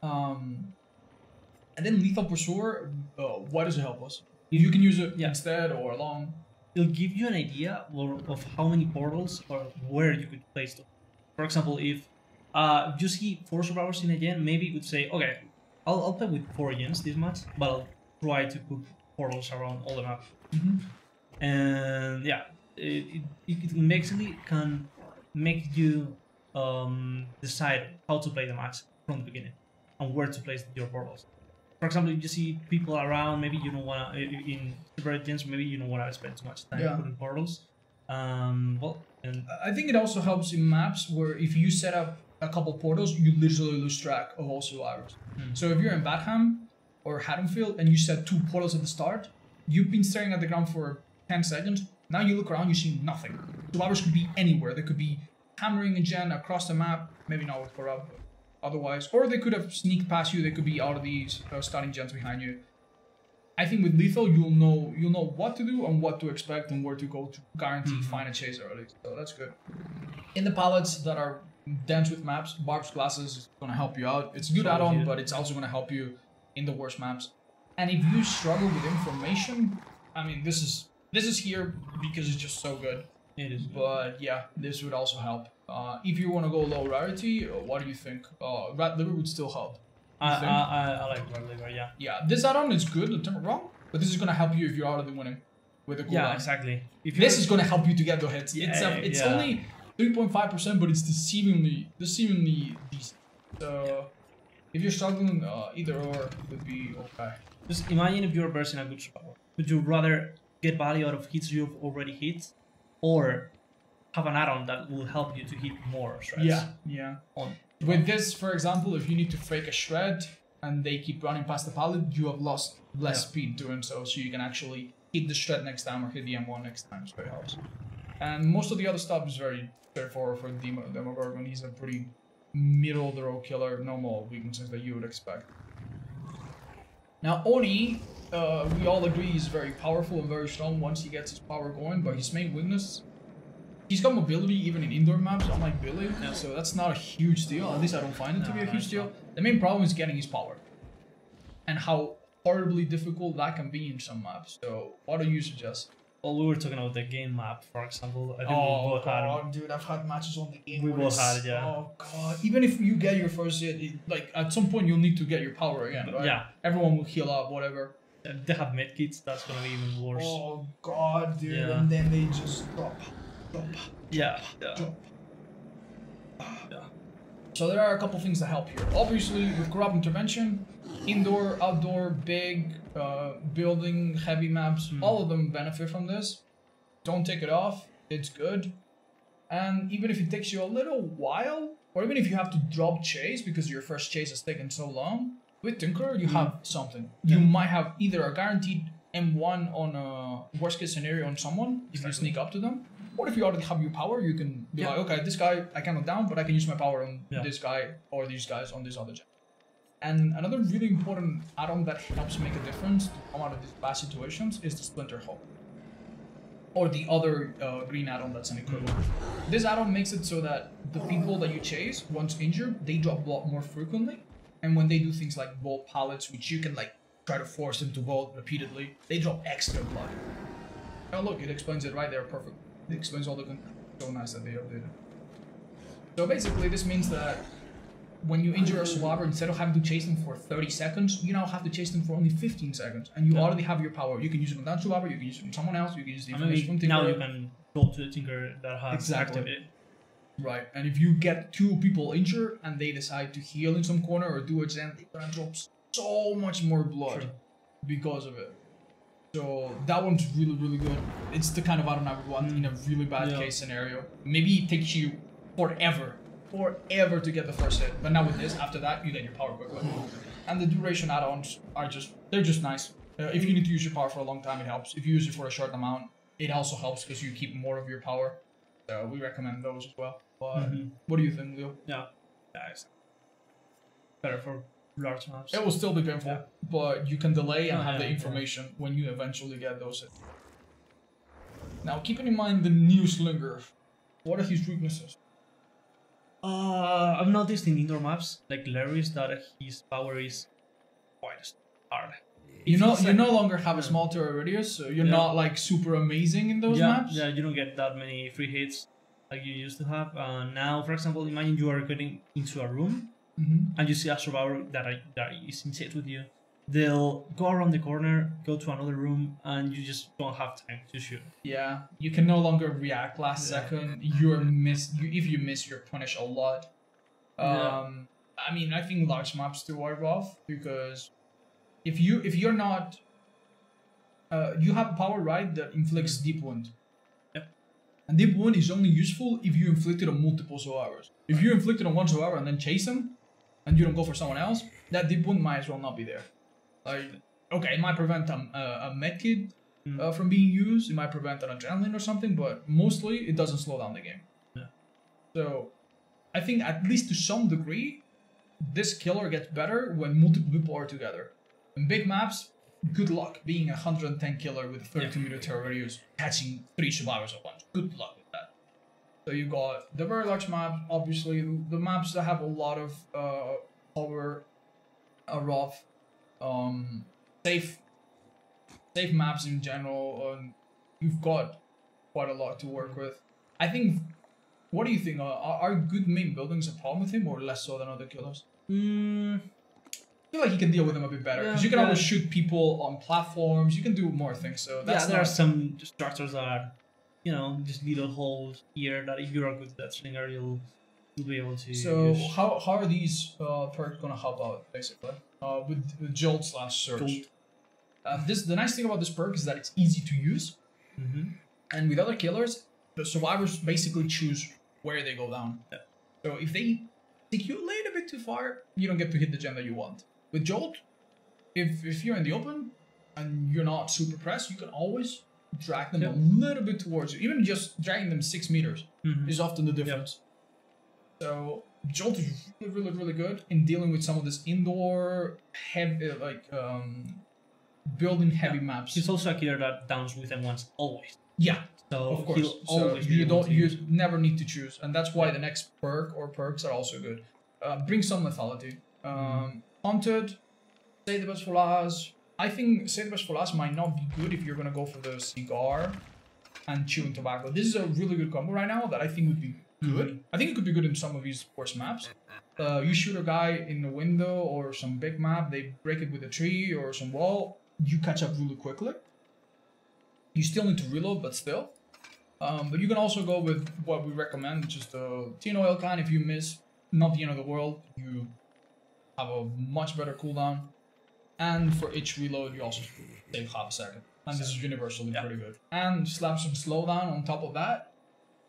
And then Lethal Pursuer, why does it help us? You can use it instead or along. It'll give you an idea of how many portals or where you could place them. For example, if you see 4 survivors in a gen, maybe you could say, okay, I'll play with 4 gens this match, but I'll try to put portals around all the map. And yeah, it basically can make you decide how to play the match from the beginning and where to place your portals. For example, if you see people around, maybe you don't want to, in separate gens, maybe you don't want to spend too much time putting portals. Well, and I think it also helps in maps where if you set up a couple portals, you literally lose track of all survivors. So if you're in Backham or Haddonfield and you set 2 portals at the start, you've been staring at the ground for 10 seconds. Now you look around, you see nothing. Survivors could be anywhere. They could be hammering a gen across the map, maybe not with Corrupt, but otherwise. Or they could have sneaked past you. They could be out of these starting gens behind you. I think with Lethal, you'll know what to do and what to expect and where to go to guarantee find a chase early. So that's good. In the palettes that are dense with maps, Barb's Glasses is going to help you out. It's a good add-on, but it's also going to help you in the worst maps. And if you struggle with information, I mean, this is here because it's just so good. it is. But yeah, this would also help. If you want to go low rarity, what do you think? Rat Liver would still help. I like Rat Liver, yeah. Yeah, this add-on is good, don't get me wrong, but this is going to help you if you're already winning with a cooldown. Yeah, exactly. This is going to help you to get the hits. It's only 3.5%, but it's deceivingly decent. So if you're struggling, either or would be okay. Just imagine if you're versing a good survivor. Would you rather get value out of hits you've already hit, or have an add-on that will help you to hit more shreds? Yeah. With this, for example, if you need to fake a shred and they keep running past the pallet, you have lost less speed doing so you can actually hit the shred next time or hit the M1 next time, so it helps. And most of the other stuff is very straightforward for Demogorgon. He's a pretty middle-of-the-road killer, normal weaknesses that you would expect. Now, Oni, we all agree he's very powerful and very strong once he gets his power going, but his main weakness, he's got mobility even in indoor maps, unlike Billy, so that's not a huge deal. At least I don't find it to be a huge deal. The main problem is getting his power, and how horribly difficult that can be in some maps. So, what do you suggest? Well, we were talking about the game map, for example. I think we both had. Dude, I've had matches on the game. We both had it, yeah. Oh god! Even if you get your first hit, like at some point you'll need to get your power again, right? Yeah. Everyone will heal up, whatever. They have medkits. That's gonna be even worse. Oh god, dude! Yeah. And then they just drop. Yeah. So there are a couple things that help here. Obviously, with Corrupt Intervention, indoor, outdoor, big, building, heavy maps, all of them benefit from this. Don't take it off, it's good. And even if it takes you a little while, or even if you have to drop chase because your first chase has taken so long, with Tinkerer you have something. You might have either a guaranteed M1 on a worst case scenario on someone, if you sneak up to them, or if you already have your power, you can be like, okay, this guy I cannot down, but I can use my power on this guy or these guys on this other gen. And another really important add-on that helps make a difference to come out of these bad situations is the Splinter Hope. Or the other green add-on that's an equivalent. This add-on makes it so that the people that you chase, once injured, they drop blood more frequently. And when they do things like vault pallets, which you can like try to force them to vault repeatedly, they drop extra blood. Oh look, it explains it right there, perfect. It explains all the so nice that they updated. So basically this means that when you injure a survivor, instead of having to chase them for 30 seconds, you now have to chase them for only 15 seconds. And you already have your power. You can use it on that survivor, you can use it on someone else, you can use the information from Tinker. Now you can go to the Tinker that has activated. Right, and if you get 2 people injured and they decide to heal in some corner or do a gen, they're gonna drop so much more blood because of it. So that one's really, really good. It's the kind of add-on I would want in a really bad case scenario. Maybe it takes you forever to get the first hit, but now with this, after that, you get your power quickly. And the duration add-ons are they're just nice. If you need to use your power for a long time, it helps. If you use it for a short amount, it also helps because you keep more of your power. So we recommend those as well. But what do you think, Leo? Yeah, it's better for large maps. It will still be painful, but you can delay and have the information when you eventually get those hits. Now, keeping in mind the new Slinger, what are his weaknesses? I've noticed in indoor maps, like Larry's, that his power is quite hard. You no longer have a small terror radius, so you're not like super amazing in those maps. Yeah, you don't get that many free hits like you used to have. Now, for example, imagine you are getting into a room and you see a survivor that is in set with you, they'll go around the corner, go to another room, and you just don't have time to shoot. Yeah, you can no longer react last second. If you miss, you're punished a lot. I mean, I think large maps still are rough because if you're not, you have a power, right, that inflicts deep wound. Yep. And deep wound is only useful if you inflict it on multiple survivors. If you inflict it on one survivor and then chase them, and you don't go for someone else, that deep wound might as well not be there. Like, okay, it might prevent a medkit from being used. It might prevent an adrenaline or something, but mostly it doesn't slow down the game. Yeah. So, I think at least to some degree, this killer gets better when multiple people are together. In big maps, good luck being a 110 killer with a 32-meter terror radius, catching 3 survivors at once. Good luck with that. So you got the very large maps, obviously the maps that have a lot of cover, rough, safe maps in general. You've got quite a lot to work with. I think. What do you think? Are good main buildings a problem with him, or less so than other killers? I feel like you can deal with them a bit better because you can always shoot people on platforms. You can do more things. So that's there are some structures that are, just little holes here that if you're a good Deathslinger, you'll be able to. So how are these perks gonna help out basically with Jolt / Surge? The nice thing about this perk is that it's easy to use, and with other killers, the survivors basically choose where they go down. Yeah. So if they take you a little bit too far, you don't get to hit the gen that you want. With Jolt, if you're in the open and you're not super pressed, you can always drag them a little bit towards you. Even just dragging them 6 meters is often the difference. So Jolt is really, really, really good in dealing with some of this indoor heavy, building heavy maps. He's also a killer that downs with M1s always. Yeah. So of course, so you never need to choose, and that's why the next perk or perks are also good. Bring some lethality. Haunted, Say the Best for Last. I think Say the Best for Last might not be good if you're gonna go for the cigar and chewing tobacco. This is a really good combo right now that I think would be good. I think it could be good in some of these worst maps. You shoot a guy in a window or some big map, they break it with a tree or some wall, you catch up really quickly. You still need to reload, but still. But you can also go with what we recommend, which is the tin oil can. If you miss, not the end of the world. You have a much better cooldown. And for each reload, you also save half a second. And this is universally pretty good. And slap some slowdown on top of that.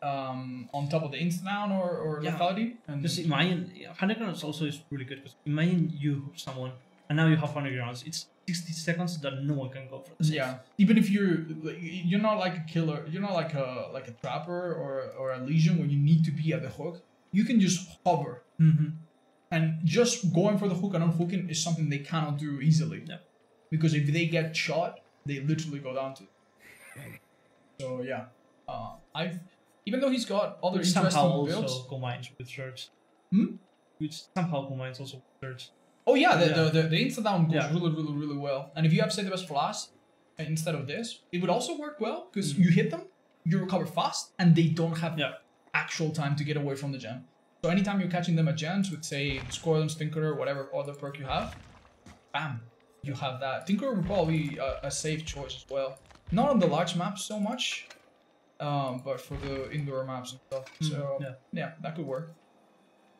On top of the instant down or lethality. And just imagine, 100 rounds also is really good. Because imagine you someone, and now you have 100 rounds. It's 60 seconds that no one can go for this. Yeah, even if you're not like a killer, you're not like a trapper or a legion where you need to be at the hook. You can just hover, and just going for the hook and unhooking is something they cannot do easily. Yeah, because if they get shot, they literally go down to. So yeah, even though he's got other interesting builds, also combines with Surge. Which somehow combines also with Surge. Oh yeah, the instant down goes really well. And if you have Say the Best for Last instead of this, it would also work well because you hit them, you recover fast, and they don't have actual time to get away from the gen. So anytime you're catching them at gens with, say, Scoil, Stinker, whatever other perk you have, bam, you have that. Tinker would probably be a safe choice as well. Not on the large maps so much, but for the indoor maps and stuff. So yeah, that could work.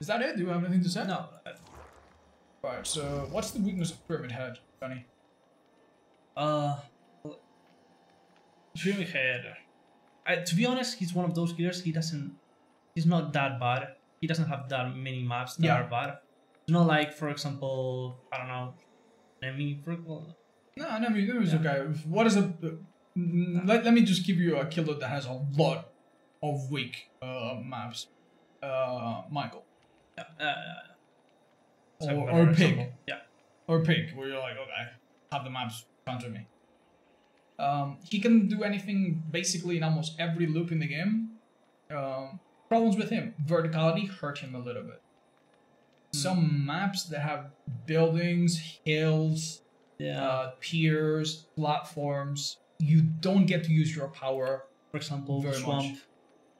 Is that it? Do you have anything to say? No. Right, so what's the weakness of Pyramid Head, Johnny? Pyramid Head. To be honest, he's one of those killers. He's not that bad. He doesn't have that many maps that are bad. It's not like, for example, I don't know, Nemi. No, Nemi is okay. What is let me just give you a killer that has a lot of weak maps. Michael. Or Pig. Or Pig, where you're like, okay, have the maps counter me. He can do anything basically in almost every loop in the game. Problems with him. Verticality hurt him a little bit. Some maps that have buildings, hills, piers, platforms, you don't get to use your power. For example, swamp. Much.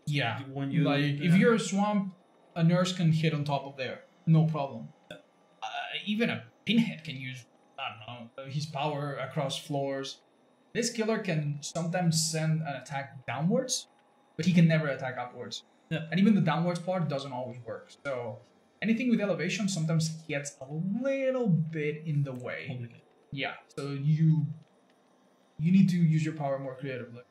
Yeah. When you if you're a swamp, a nurse can hit on top of there. No problem. even a pinhead can use, I don't know, his power across floors. This killer can sometimes send an attack downwards, but he can never attack upwards. Yeah. And even the downwards part doesn't always work. So anything with elevation sometimes gets a little bit in the way. Okay. Yeah, so you need to use your power more creatively.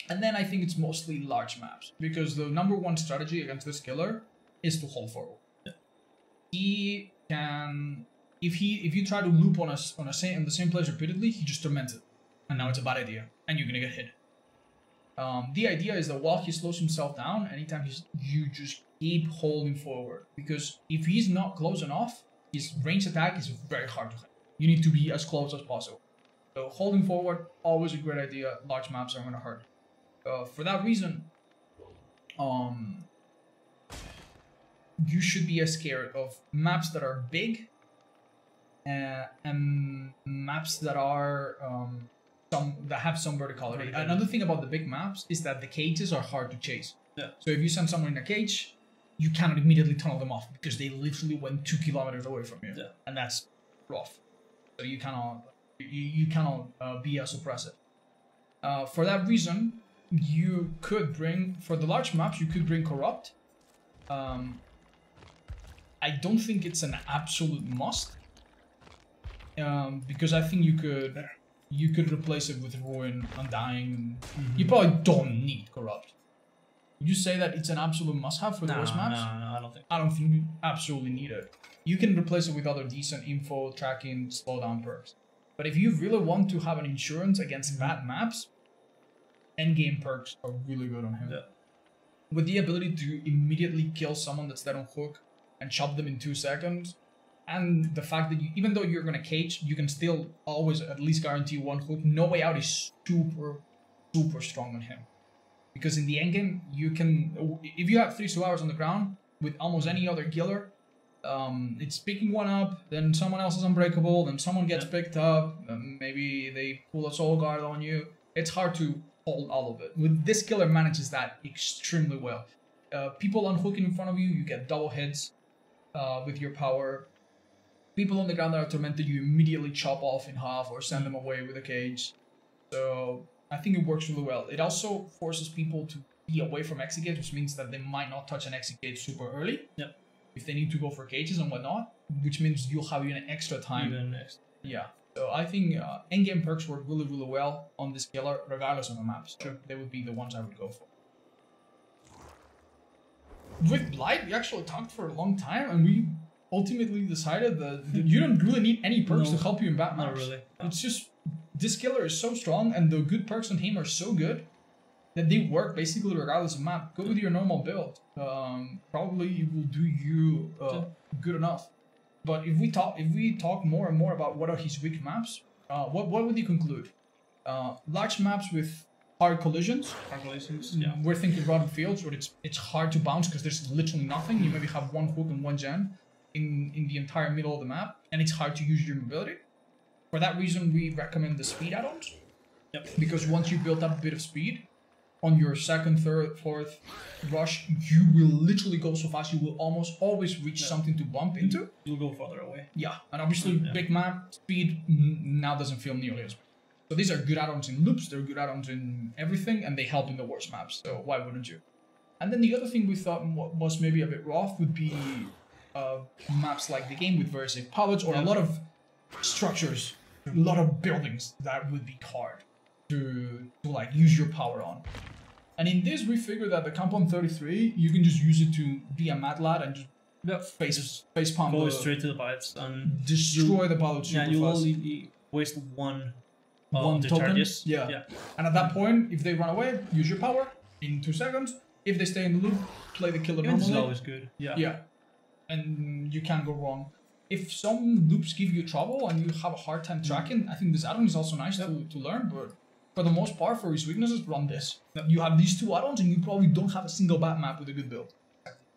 And then I think it's mostly large maps, because the #1 strategy against this killer is to hold forward. Yeah. He can, if you try to loop on in the same place repeatedly, he just torments it, and now it's a bad idea, and you're gonna get hit. The idea is that while he slows himself down, anytime you just keep holding forward, because if he's not close enough, his ranged attack is very hard to hit. You need to be as close as possible. So holding forward, always a great idea. Large maps are gonna hurt. For that reason, you should be scared of maps that are big, and maps that are that have some verticality. Another thing about the big maps is that the cages are hard to chase. Yeah. So if you send someone in a cage, you cannot immediately tunnel them off because they literally went 2 kilometers away from you. Yeah. And that's rough. So you cannot be as suppressive. For that reason, you could bring, for the large maps, you could bring Corrupt. I don't think it's an absolute must, because I think you could replace it with Ruin, Undying. You probably don't need Corrupt. Would you say that it's an absolute must-have for the worst maps? No, I don't think. I don't think you absolutely need it. You can replace it with other decent info, tracking, slowdown perks. But if you really want to have an insurance against bad maps, endgame perks are really good on him. Yeah. With the ability to immediately kill someone that's dead on hook and chop them in 2 seconds, and the fact that even though you're gonna cage, you can still always at least guarantee 1 hook. No Way Out is super strong on him. Because in the endgame, you can, if you have 3 hours on the ground with almost any other killer, it's picking one up, then someone else is unbreakable, then someone gets picked up, maybe they pull a soul guard on you. It's hard to hold all of it. With this killer manages that extremely well. People unhooking in front of you, you get double hits with your power. People on the ground that are tormented, you immediately chop off in half or send them away with a cage. So I think it works really well. It also forces people to be away from exit gates, which means that they might not touch an exit gate super early. Yep. If they need to go for cages and whatnot, which means you'll have even extra time. Yeah. So I think endgame perks work really well on this killer, regardless of the maps. So they would be the ones I would go for. With Blight, we actually talked for a long time, and we ultimately decided that you don't really need any perks to help you in bad maps. Not really. It's just, this killer is so strong, and the good perks on him are so good that they work basically regardless of map. Go with your normal build. Probably it will do you good enough. But if we talk more and more about what are his weak maps, what would you conclude? Large maps with hard collisions. Yeah. We're thinking Rotten Fields, where it's hard to bounce because there's literally nothing. You maybe have 1 hook and 1 gen in the entire middle of the map, and it's hard to use your mobility. For that reason, we recommend the speed add-ons. Yep. Because once you build up a bit of speed, on your 2nd, 3rd, 4th rush, you will literally go so fast, you will almost always reach something to bump into. You'll go further away. Yeah, and obviously big map, speed now doesn't feel nearly as big. So these are good add-ons in loops, they're good add-ons in everything, and they help in the worst maps, so why wouldn't you? And then the other thing we thought was maybe a bit rough would be maps like the game with very safe pallets, or a lot of structures, a lot of buildings that would be hard to like use your power on. And in this, we figured that the Compound 33, you can just use it to be a mad lad and just face palm. Go straight to the pallets and destroy the pallets super fast. You only waste one token. Charges. Yeah. And at that point, if they run away, use your power in 2 seconds. If they stay in the loop, play the killer normally. It's always good. Yeah. And you can't go wrong. If some loops give you trouble and you have a hard time tracking, I think this add-on is also nice to learn, but for the most part, for his weaknesses, run this. You have these 2 add-ons and you probably don't have a single bad map with a good build.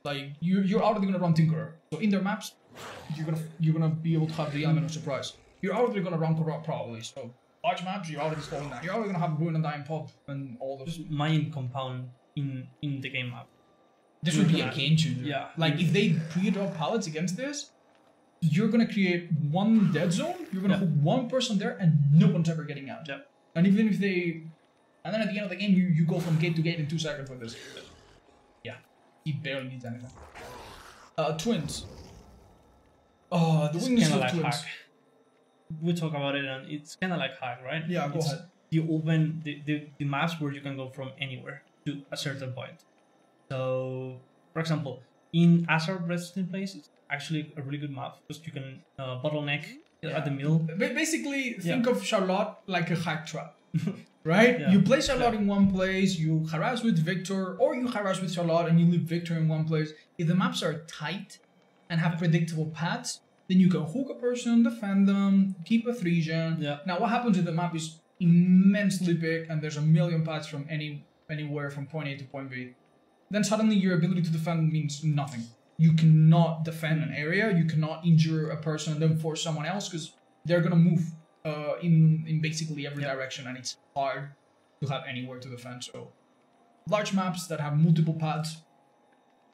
Like, you're already gonna run Tinkerer. So in their maps, you're gonna be able to have the element of surprise. You're already gonna run Corrupt probably, so large maps, you're already slowing down. You're already gonna have Ruin and Dying Pop and all those. Just mine Compound in the game map. This would be a game changer. Yeah. Like, if they pre-drop pallets against this, you're gonna create one dead zone. You're gonna hook one person there, and no one's ever getting out. Yeah. And even if they, and then at the end of the game, you go from gate to gate in 2 seconds with this. Yeah, he barely needs anything. Twins. Oh, the weakness of twins. Hack. We talk about it, and it's kind of like hack, right? Yeah, go ahead. You open the maps where you can go from anywhere to a certain point. So, for example, in Azar Resting Place, it's actually a really good map because you can bottleneck at the middle. Basically, think of Charlotte like a hack trap, right? Yeah. You place Charlotte in one place, you harass with Victor, or you harass with Charlotte and you leave Victor in one place. If the maps are tight and have predictable paths, then you can hook a person, defend them, keep a 3-gen. Yeah. Now, what happens if the map is immensely big and there's a million paths from anywhere from point A to point B? Then suddenly your ability to defend means nothing. You cannot defend an area, you cannot injure a person and then force someone else because they're gonna move in basically every direction, and it's hard to have anywhere to defend. So large maps that have multiple paths.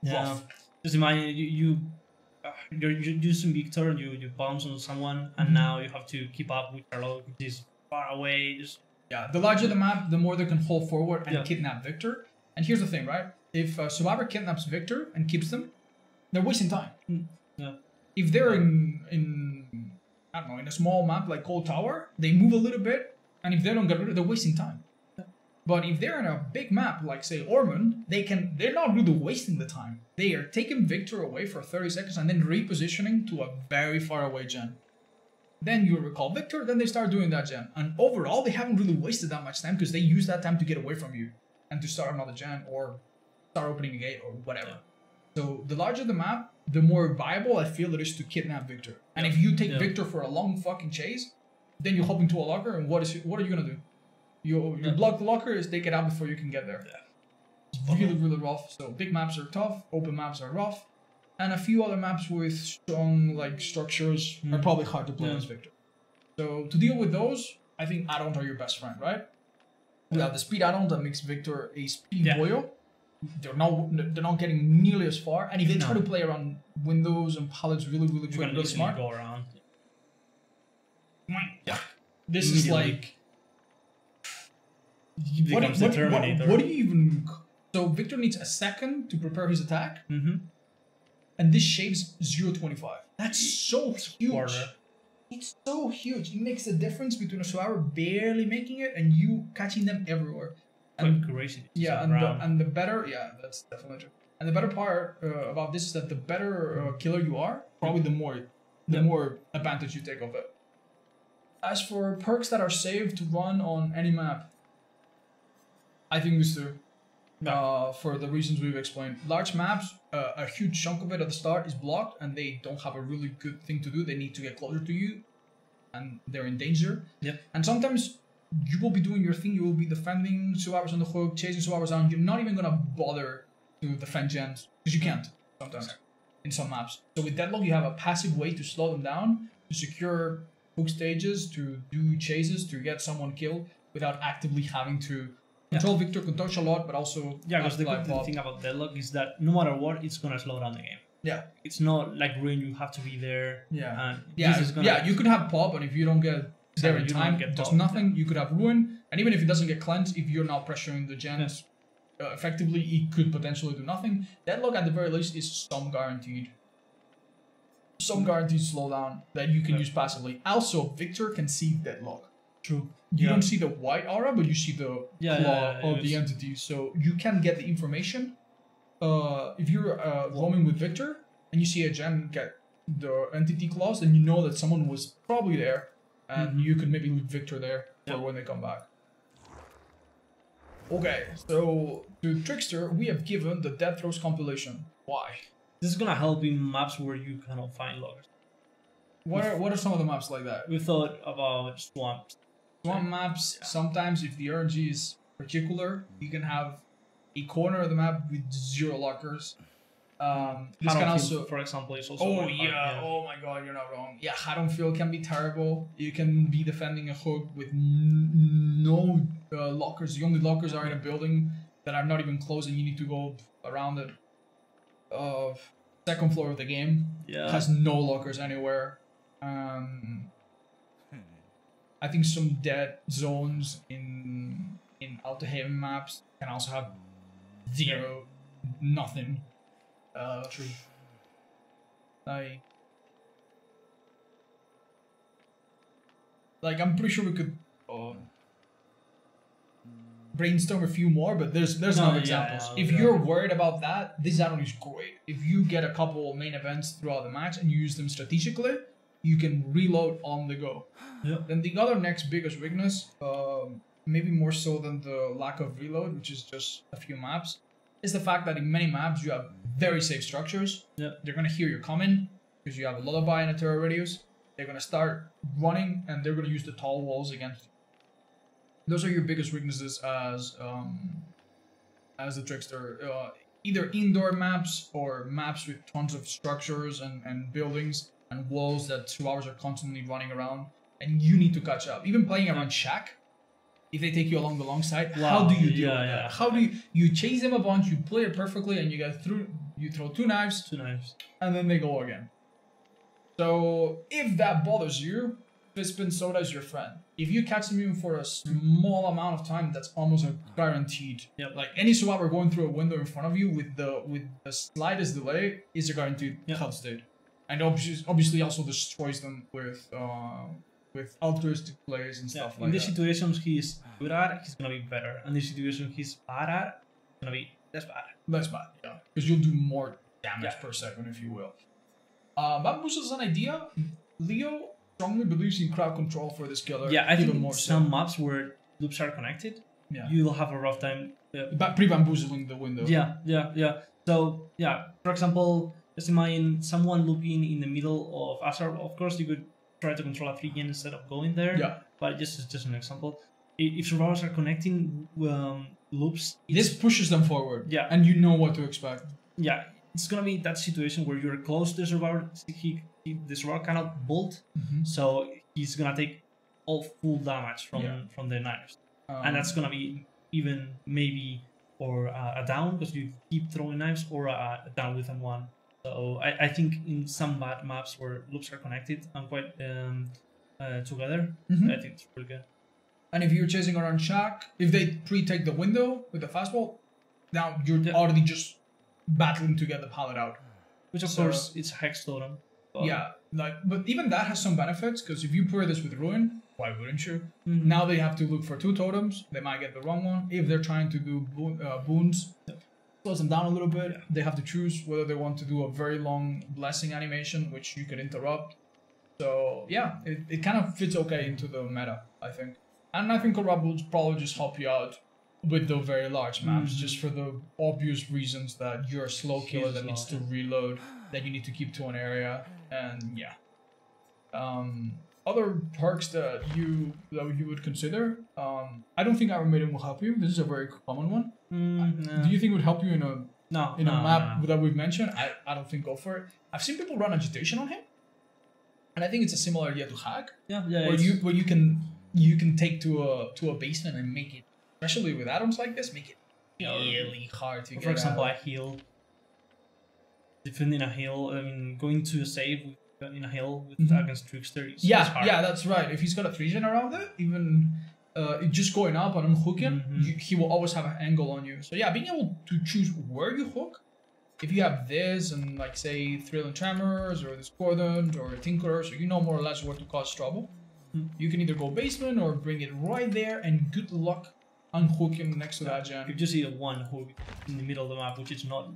Rough. Just imagine you're using Victor and you bounce on someone, and now you have to keep up with Charlotte, which is far away. The larger the map, the more they can hold forward and kidnap Victor. And here's the thing, right? If a survivor kidnaps Victor and keeps them, they're wasting time. Yeah. If they're in I don't know, in a small map like Cold Tower, they move a little bit, and if they don't get rid of it, they're wasting time. But if they're in a big map, like say Ormond, they're not really wasting the time. They are taking Victor away for 30 seconds and then repositioning to a very far away gen. Then you recall Victor, then they start doing that gen. And overall, they haven't really wasted that much time because they use that time to get away from you and to start another gen or start opening a gate or whatever. So the larger the map, the more viable I feel it is to kidnap Victor. And if you take Victor for a long fucking chase, then you hop into a locker, and what are you gonna do? You block the locker, take it out before you can get there. It's really, really rough. So big maps are tough, open maps are rough, and a few other maps with strong structures are probably hard to play as Victor. So to deal with those, I think add-ons are your best friend, right? We have the speed add-on that makes Victor a speed boyo. They're not getting nearly as far, and if they try to play around windows and pallets really, really quick, really smart, go around. This is like. What do you even? So Victor needs a second to prepare his attack, and this shaves 0.25. That's so huge. It's so huge. It makes a difference between a survivor barely making it and you catching them everywhere. And the better, that's definitely true. And the better part about this is that the better killer you are, probably the more advantage you take of it. As for perks that are saved to run on any map, I think these two, for the reasons we've explained. Large maps, a huge chunk of it at the start is blocked, and they don't have a really good thing to do. They need to get closer to you, and they're in danger. And sometimes you will be doing your thing. You will be defending survivors on the hook, chasing survivors down. You're not even gonna bother to defend gens because you can't sometimes in some maps. So with Deadlock, you have a passive way to slow them down, to secure hook stages, to do chases, to get someone killed without actively having to control Victor, control Charlotte, but also because the good thing about Deadlock is that no matter what, it's gonna slow down the game. It's not like Ruin. You have to be there. You could have pop, and if you don't get there in time, does nothing. You could have Ruin, and even if it doesn't get cleansed, if you're not pressuring the gens effectively, it could potentially do nothing. Deadlock at the very least is some guaranteed slowdown that you can use passively. Also, Victor can see Deadlock. True. You don't see the white aura, but you see the claw of the entity, so you can get the information. If you're roaming with Victor and you see a gen get the entity claws, then you know that someone was probably there, and you could maybe leave Victor there for when they come back. Okay, so to Trickster, we have given the Death Throws compilation. Why? This is gonna help in maps where you cannot find loggers. What are some of the maps like that? We thought about swamps. Swamp maps, sometimes if the RNG is particular, you can have a corner of the map with 0 lockers. This can also, for example, is also. Oh my god, you're not wrong. Yeah, Haddonfield can be terrible. You can be defending a hook with no lockers. The only lockers are in a building that are not even closed, and you need to go around it. second floor of the game. Yeah. Has no lockers anywhere. I think some dead zones in Outer Haven maps can also have zero, nothing. True. Like I'm pretty sure we could brainstorm a few more, but there's enough examples. If you're worried about that, this add-on is great. If you get a couple main events throughout the match and you use them strategically, you can reload on the go. Yep. Then the other next biggest weakness, maybe more so than the lack of reload, which is just a few maps, is the fact that in many maps you have very safe structures. Yep. They're gonna hear you coming because you have a lullaby in a terror radius. They're gonna start running and they're gonna use the tall walls against you. Those are your biggest weaknesses as the Trickster. Either indoor maps or maps with tons of structures and buildings and walls that survivors are constantly running around, and you need to catch up. Even playing around Shack, if they take you along the long side, how do you deal with that? How do you chase them a bunch, you play it perfectly, and you get through. You throw two knives, and then they go again. So if that bothers you, Fistpin Soda is your friend. If you catch them even for a small amount of time, that's almost a guaranteed. Yep. Like any survivor going through a window in front of you with the slightest delay is a guaranteed health state. And obviously also destroys them with altruistic plays and stuff like that. In these situations he's good at, he's gonna be better. And in this situation he's bad at, it's gonna be less bad. Less bad, yeah. Because you'll do more damage per second, if you will. Bamboozle is an idea. Leo strongly believes in crowd control for this killer. Yeah, I think more some maps where loops are connected, you'll have a rough time. Pre-bamboozling the window. Yeah. So, for example, just imagine someone looping in the middle of Otzdarva. Of course, you could try to control a 3 gen instead of going there. Yeah. But just an example. If survivors are connecting loops... This pushes them forward. Yeah. And you know what to expect. Yeah. It's going to be that situation where you're close to the survivor. The survivor cannot bolt. So he's going to take all full damage from the knives. And that's going to be even maybe or a down because you keep throwing knives, or a down with M1. So I think in some bad maps where loops are connected and quite together, I think it's pretty good. And if you're chasing around Shack, if they pre-take the window with the fastball, now you're already just battling to get the pallet out. Which of course it's a hex totem. But even that has some benefits, because if you pair this with Ruin, why wouldn't you? Now they have to look for 2 totems. They might get the wrong one. If they're trying to do boons, slows them down a little bit. They have to choose whether they want to do a very long blessing animation, which you could interrupt. So yeah, it kind of fits okay into the meta, I think. And I think Corrupt will probably just help you out with the very large maps, just for the obvious reasons that you're a slow killer that needs to reload, that you need to keep to an area, and yeah. Other perks that you would consider, I don't think Iron Maiden will help you. This is a very common one. Do you think it would help you in a map that we've mentioned? I don't think go for it. I've seen people run Agitation on him, and I think it's a similar idea to Hack. Where you can take to a basement and make it, especially with add-ons like this, make it really hard to get. For example, a heal. Defending a heal, I mean, going to a save in a hill with against Trickster is hard. Yeah, that's right. If he's got a 3-gen around it, even just going up and unhooking, he will always have an angle on you. So yeah, being able to choose where you hook, if you have this and like say Thrill and Tremors or Discordant or Tinkerer, so you know more or less where to cause trouble, you can either go basement or bring it right there, and good luck unhooking next to that gen. If you see a one hook in the middle of the map, which is not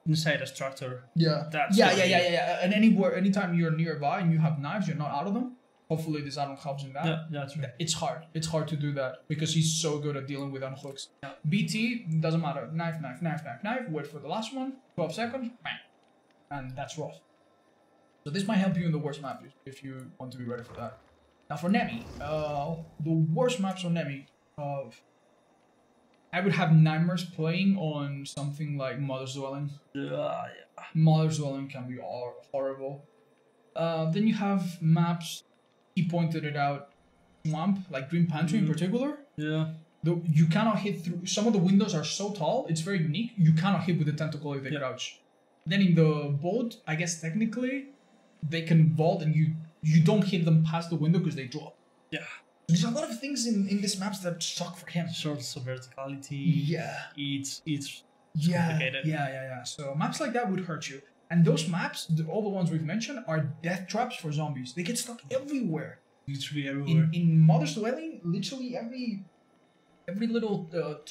inside a structure. And anytime you're nearby and you have knives, you're not out of them. Hopefully this add-on helps in that. Yeah, that's right. It's hard. It's hard to do that because he's so good at dealing with unhooks. BT doesn't matter. Knife. Wait for the last one. 12 seconds. Bang. And that's rough. So this might help you in the worst map if you want to be ready for that. Now for Nemi, the worst maps on Nemi, I would have nightmares playing on something like Mother's Dwelling. Mother's Dwelling can be horrible. Then you have maps, he pointed it out, Swamp, like Green Pantry in particular. You cannot hit through, some of the windows are so tall, it's very unique, you cannot hit with the tentacle if they crouch. Then in the boat, I guess technically they can vault and you don't hit them past the window because they drop. Yeah. There's a lot of things in this maps that suck for him. Shorts of verticality. Yeah. It's complicated. Yeah. So maps like that would hurt you. And those maps, all the ones we've mentioned, are death traps for zombies. They get stuck everywhere. Literally everywhere. In Mother's Dwelling, literally every little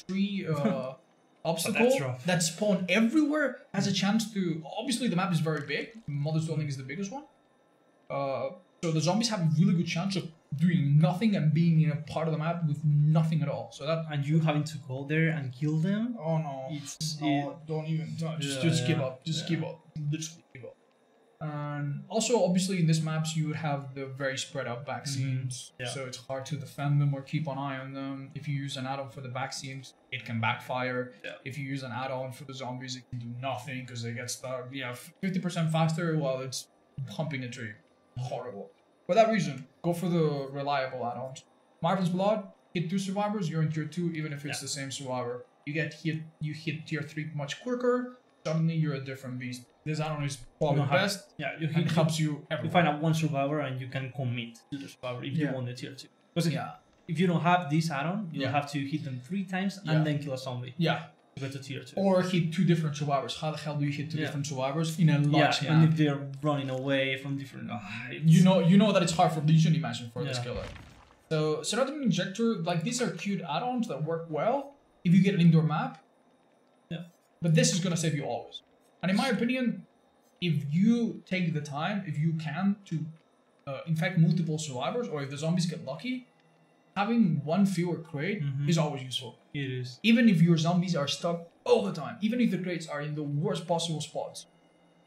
tree obstacle that spawn everywhere has a chance to. Obviously, the map is very big. Mother's Dwelling is the biggest one. So the zombies have a really good chance of doing nothing and being in a part of the map with nothing at all. So that and you having to go there and kill them. Oh no! Don't even. Just give up. Just give up. Literally give up. And also, obviously, in these maps, you would have the very spread out back scenes, so it's hard to defend them or keep an eye on them. If you use an add-on for the back scenes, it can backfire. Yeah. If you use an add-on for the zombies, it can do nothing because they get stuck. 50% faster while it's humping a tree. Horrible. For that reason, go for the reliable add-ons. Marvel's Blood, hit 2 survivors, you're in tier 2, even if it's the same survivor. You hit tier 3 much quicker, suddenly you're a different beast. This add-on is probably the best. It helps you everywhere. You find out one survivor and you can commit to the survivor if you want the tier 2. Because if you don't have this add-on, you'll have to hit them 3 times and then kill a zombie. Yeah. To go to tier 2. Or hit 2 different survivors. How the hell do you hit 2 different survivors in a large map? And if they're running away from different... you know that it's hard for Legion, imagine, for this killer. So, Cenobite Injector, like, these are cute add-ons that work well if you get an indoor map. Yeah. But this is going to save you always. And in my opinion, if you take the time, if you can, to infect multiple survivors, or if the zombies get lucky, having one fewer crate is always useful. It is. Even if your zombies are stuck all the time, even if the crates are in the worst possible spots,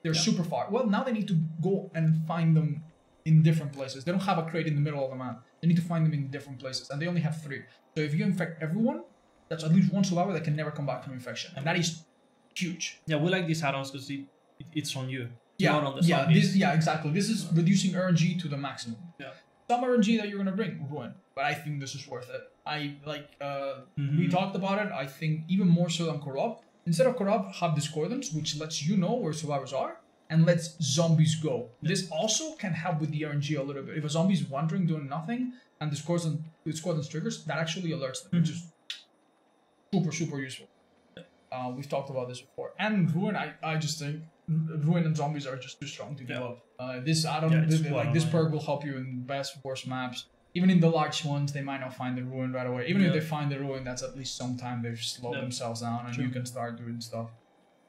they're super far. Well, now they need to go and find them in different places. They don't have a crate in the middle of the map. They need to find them in different places, and they only have 3. So if you infect everyone, that's at least one survivor that can never come back from infection, and that is huge. Yeah, we like these add-ons because it's on you. Not on the zombies. Exactly. This is reducing RNG to the maximum. Yeah. Some RNG that you're gonna bring, ruin. But I think this is worth it. We talked about it. I think even more so than Corrupt. Instead of Corrupt, have Discordance, which lets you know where survivors are and lets zombies go. This also can help with the RNG a little bit. If a zombie is wandering, doing nothing, and Discordance triggers, that actually alerts them, which is super useful. We've talked about this before. And Ruin, I just think Ruin and zombies are just too strong to give up. This add-on, this perk will help you in best, worst maps. Even in the large ones, they might not find the Ruin right away. Even if they find the Ruin, that's at least some time they've slowed themselves down and you can start doing stuff.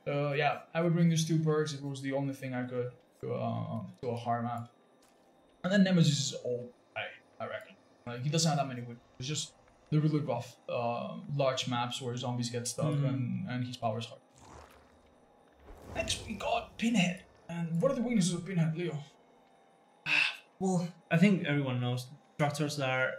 I would bring these 2 perks if it was the only thing I could to a hard map. And then Nemesis is old, I reckon. He doesn't have that many wins. It's just the really rough, large maps where zombies get stuck and his power is hard. Next we got Pinhead. And what are the weaknesses of Pinhead, Leo? Well, I think everyone knows structures are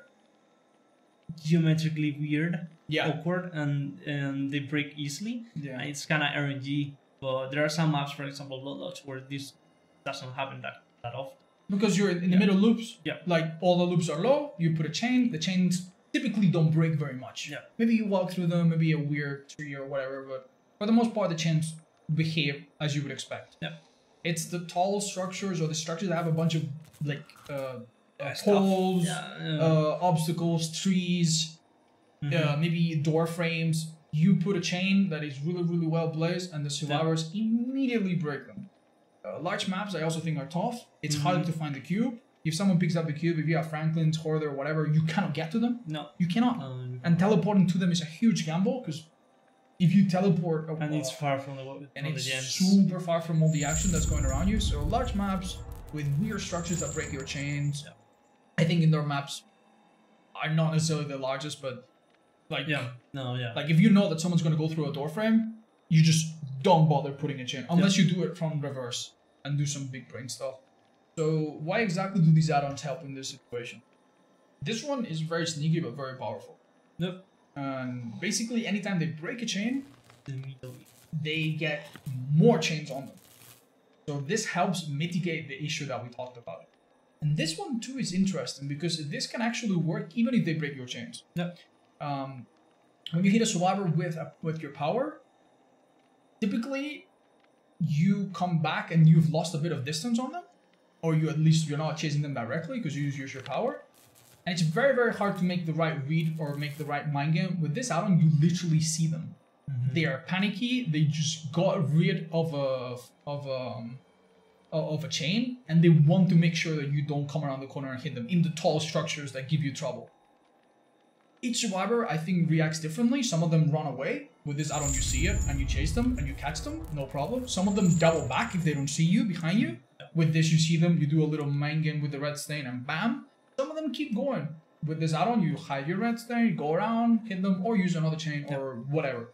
geometrically weird, awkward, and they break easily. Yeah. And it's kind of RNG, but there are some maps, for example, Bloodlodge, where this doesn't happen that often. Because you're in the middle loops. Yeah. Like all the loops are low, you put a chain, the chains typically don't break very much. Yeah. Maybe you walk through them, maybe a weird tree or whatever, but for the most part the chains behave as you would expect. Yeah. It's the tall structures or the structures that have a bunch of poles, obstacles, trees, maybe door frames. You put a chain that is really well placed and the survivors immediately break them. Large maps I also think are tough. It's harder to find the cube. If someone picks up the cube, if you have Franklin's, Hoarder, or whatever, you cannot get to them. No. You cannot. And teleporting to them is a huge gamble because if you teleport... and it's far from the gems. Super far from all the action that's going around you. So large maps with weird structures that break your chains. Yeah. I think indoor maps are not necessarily the largest, but like... Like if you know that someone's going to go through a door frame, you just don't bother putting a chain. Unless you do it from reverse and do some big brain stuff. So why exactly do these add-ons help in this situation? This one is very sneaky but very powerful. Yep. And basically anytime they break a chain, they get more chains on them. So this helps mitigate the issue that we talked about. And this one too is interesting because this can actually work even if they break your chains. Yep. When you hit a survivor with your power, typically you come back and you've lost a bit of distance on them, or at least you're not chasing them directly because you use your power. And it's very, very hard to make the right read or make the right mind game. With this add-on, you literally see them. They are panicky. They just got rid of a chain, and they want to make sure that you don't come around the corner and hit them in the tall structures that give you trouble. Each survivor, I think, reacts differently. Some of them run away. With this add-on, you see it and you chase them and you catch them, no problem. Some of them double back if they don't see you behind you. With this, you see them, you do a little mind game with the red stain, and bam. Some of them keep going. With this add-on, you hide your red stain, you go around, hit them, or use another chain or whatever.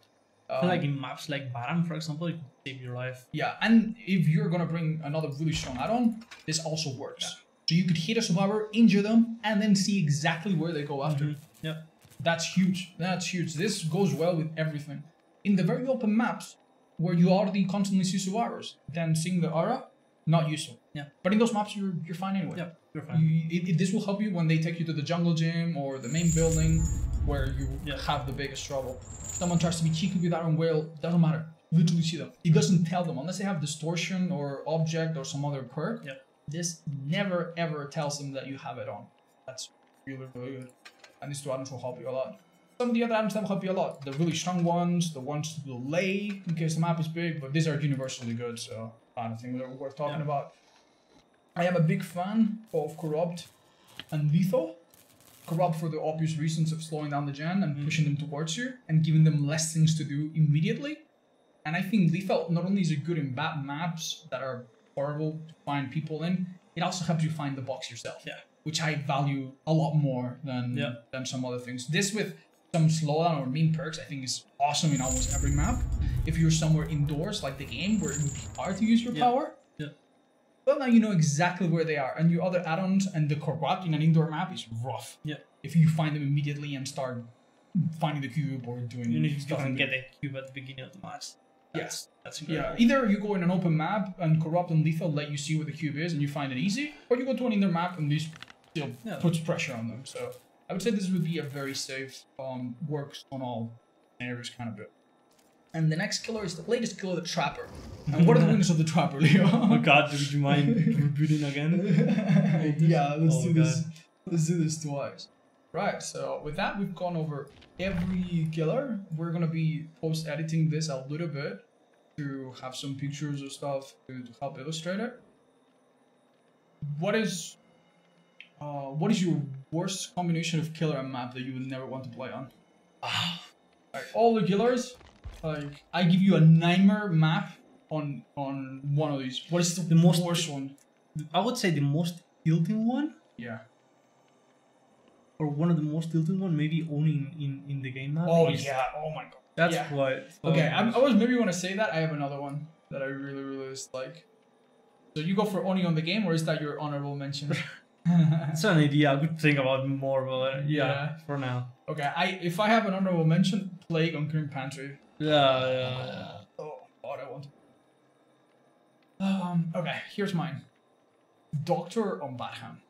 I feel like in maps like Baran, for example, it can save your life. Yeah, and if you're gonna bring another really strong add-on, this also works. Yeah. So you could hit a survivor, injure them, and then see exactly where they go after. Yeah. That's huge. That's huge. This goes well with everything. In the very open maps, where you already constantly see survivors, then seeing the aura, not useful. Yeah. But in those maps, you're fine anyway. Yeah, you're fine. This will help you when they take you to the jungle gym or the main building, where you have the biggest trouble. Someone tries to be cheeky with Iron Whale, doesn't matter. Literally see them. It doesn't tell them, unless they have distortion or object or some other perk. Yeah. This never ever tells them that you have it on. That's really, really good. And these two add-ons will help you a lot. Some of the other add-ons will help you a lot. The really strong ones, the ones to delay in case the map is big, but these are universally good, so I don't think they're worth talking about. I am a big fan of Corrupt and Lethal. Corrupt for the obvious reasons of slowing down the gen and pushing them towards you and giving them less things to do immediately. And I think Lethal not only is it good in bad maps that are horrible to find people in, it also helps you find the box yourself. Yeah. Which I value a lot more than some other things. This with some slowdown or mean perks I think is awesome in almost every map. If you're somewhere indoors like the game where it would be hard to use your power. Well, now you know exactly where they are, and your other add-ons and the Corrupt in an indoor map is rough. Yeah. If you find them immediately and start finding the cube or doing you can get the cube at the beginning of the match. That's incredible. Yeah. Either you go in an open map and Corrupt and Lethal let you see where the cube is and you find it easy, or you go to an indoor map and this still puts pressure on them. So I would say this would be a very safe, works on all scenarios kind of bit. And the next killer is the latest killer, the Trapper. And what are the weaknesses of the Trapper, Leo? Oh god, would you mind rebooting again? Yeah, let's do this. Let's do this twice. Right, so with that, we've gone over every killer. We're gonna be post-editing this a little bit to have some pictures or stuff to help illustrate it. What is your worst combination of killer and map that you would never want to play on? Like all the killers. Like, I give you a nightmare map on one of these. What is the most worst one? I would say the most tilting one. Yeah. Or one of the most tilting one, maybe only in the game map. Oh yeah. Oh my god. That's quite. Okay, I was maybe want to say that. I have another one that I really, really like. So you go for only on the game, or is that your honorable mention? It's an idea. I could think about more, but yeah, for now. Okay, if I have an honorable mention, Plague on Grim Pantry. Yeah. Oh god, I want. Okay, here's mine. Doctor on Batham.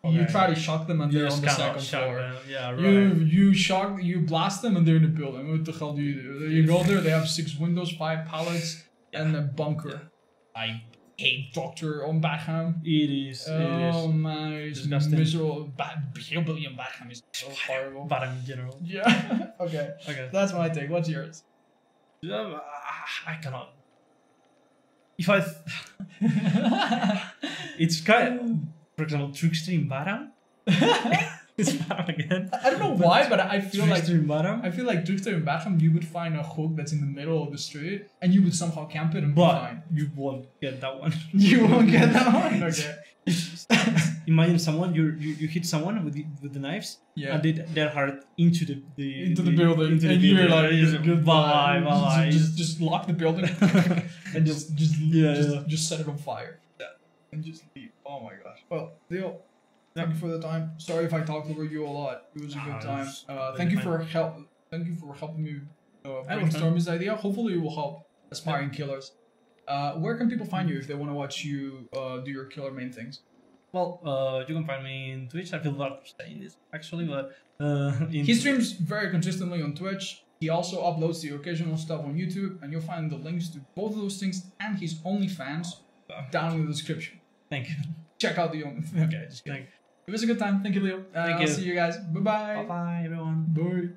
Okay. You try to shock them and they're on the second floor. Yeah, right. You blast them and they're in the building. What the hell do you do? You go there, they have 6 windows, 5 pallets, and a bunker. Yeah. I hate Doctor on Batham. It is. Oh man, it's miserable. Hillbilly on Batham is so horrible. Batham in general. Yeah. Okay. That's my take. What's yours? I cannot. If I... it's kind of... For example, Trickster in Batham. It's Batham again. I don't know why, but I feel Trickster in Batham. I feel like Trickster in Batham, you would find a hook that's in the middle of the street, and you would somehow camp it and be fine. You won't get that one. You won't get that one. Okay. Imagine someone you hit someone with the knives, and they're hard into the building, and you're like bye. Just lock the building and just set it on fire. And just leave. Oh my gosh. Well, Leo, thank you for the time. Sorry if I talked over you a lot. It was a good time. Thank you for helping me brainstorm this idea. Hopefully, it will help aspiring killers. Where can people find you if they want to watch you do your killer main things? Well, you can find me in Twitch. I feel bad for saying this actually, but he streams very consistently on Twitch. He also uploads the occasional stuff on YouTube, and you'll find the links to both of those things and his OnlyFans down in the description. Thank you. Check out the OnlyFans. Okay, just kidding. It was a good time. Thank you, Leo. Thank you. I'll see you guys. Bye-bye. Bye-bye, everyone. Bye.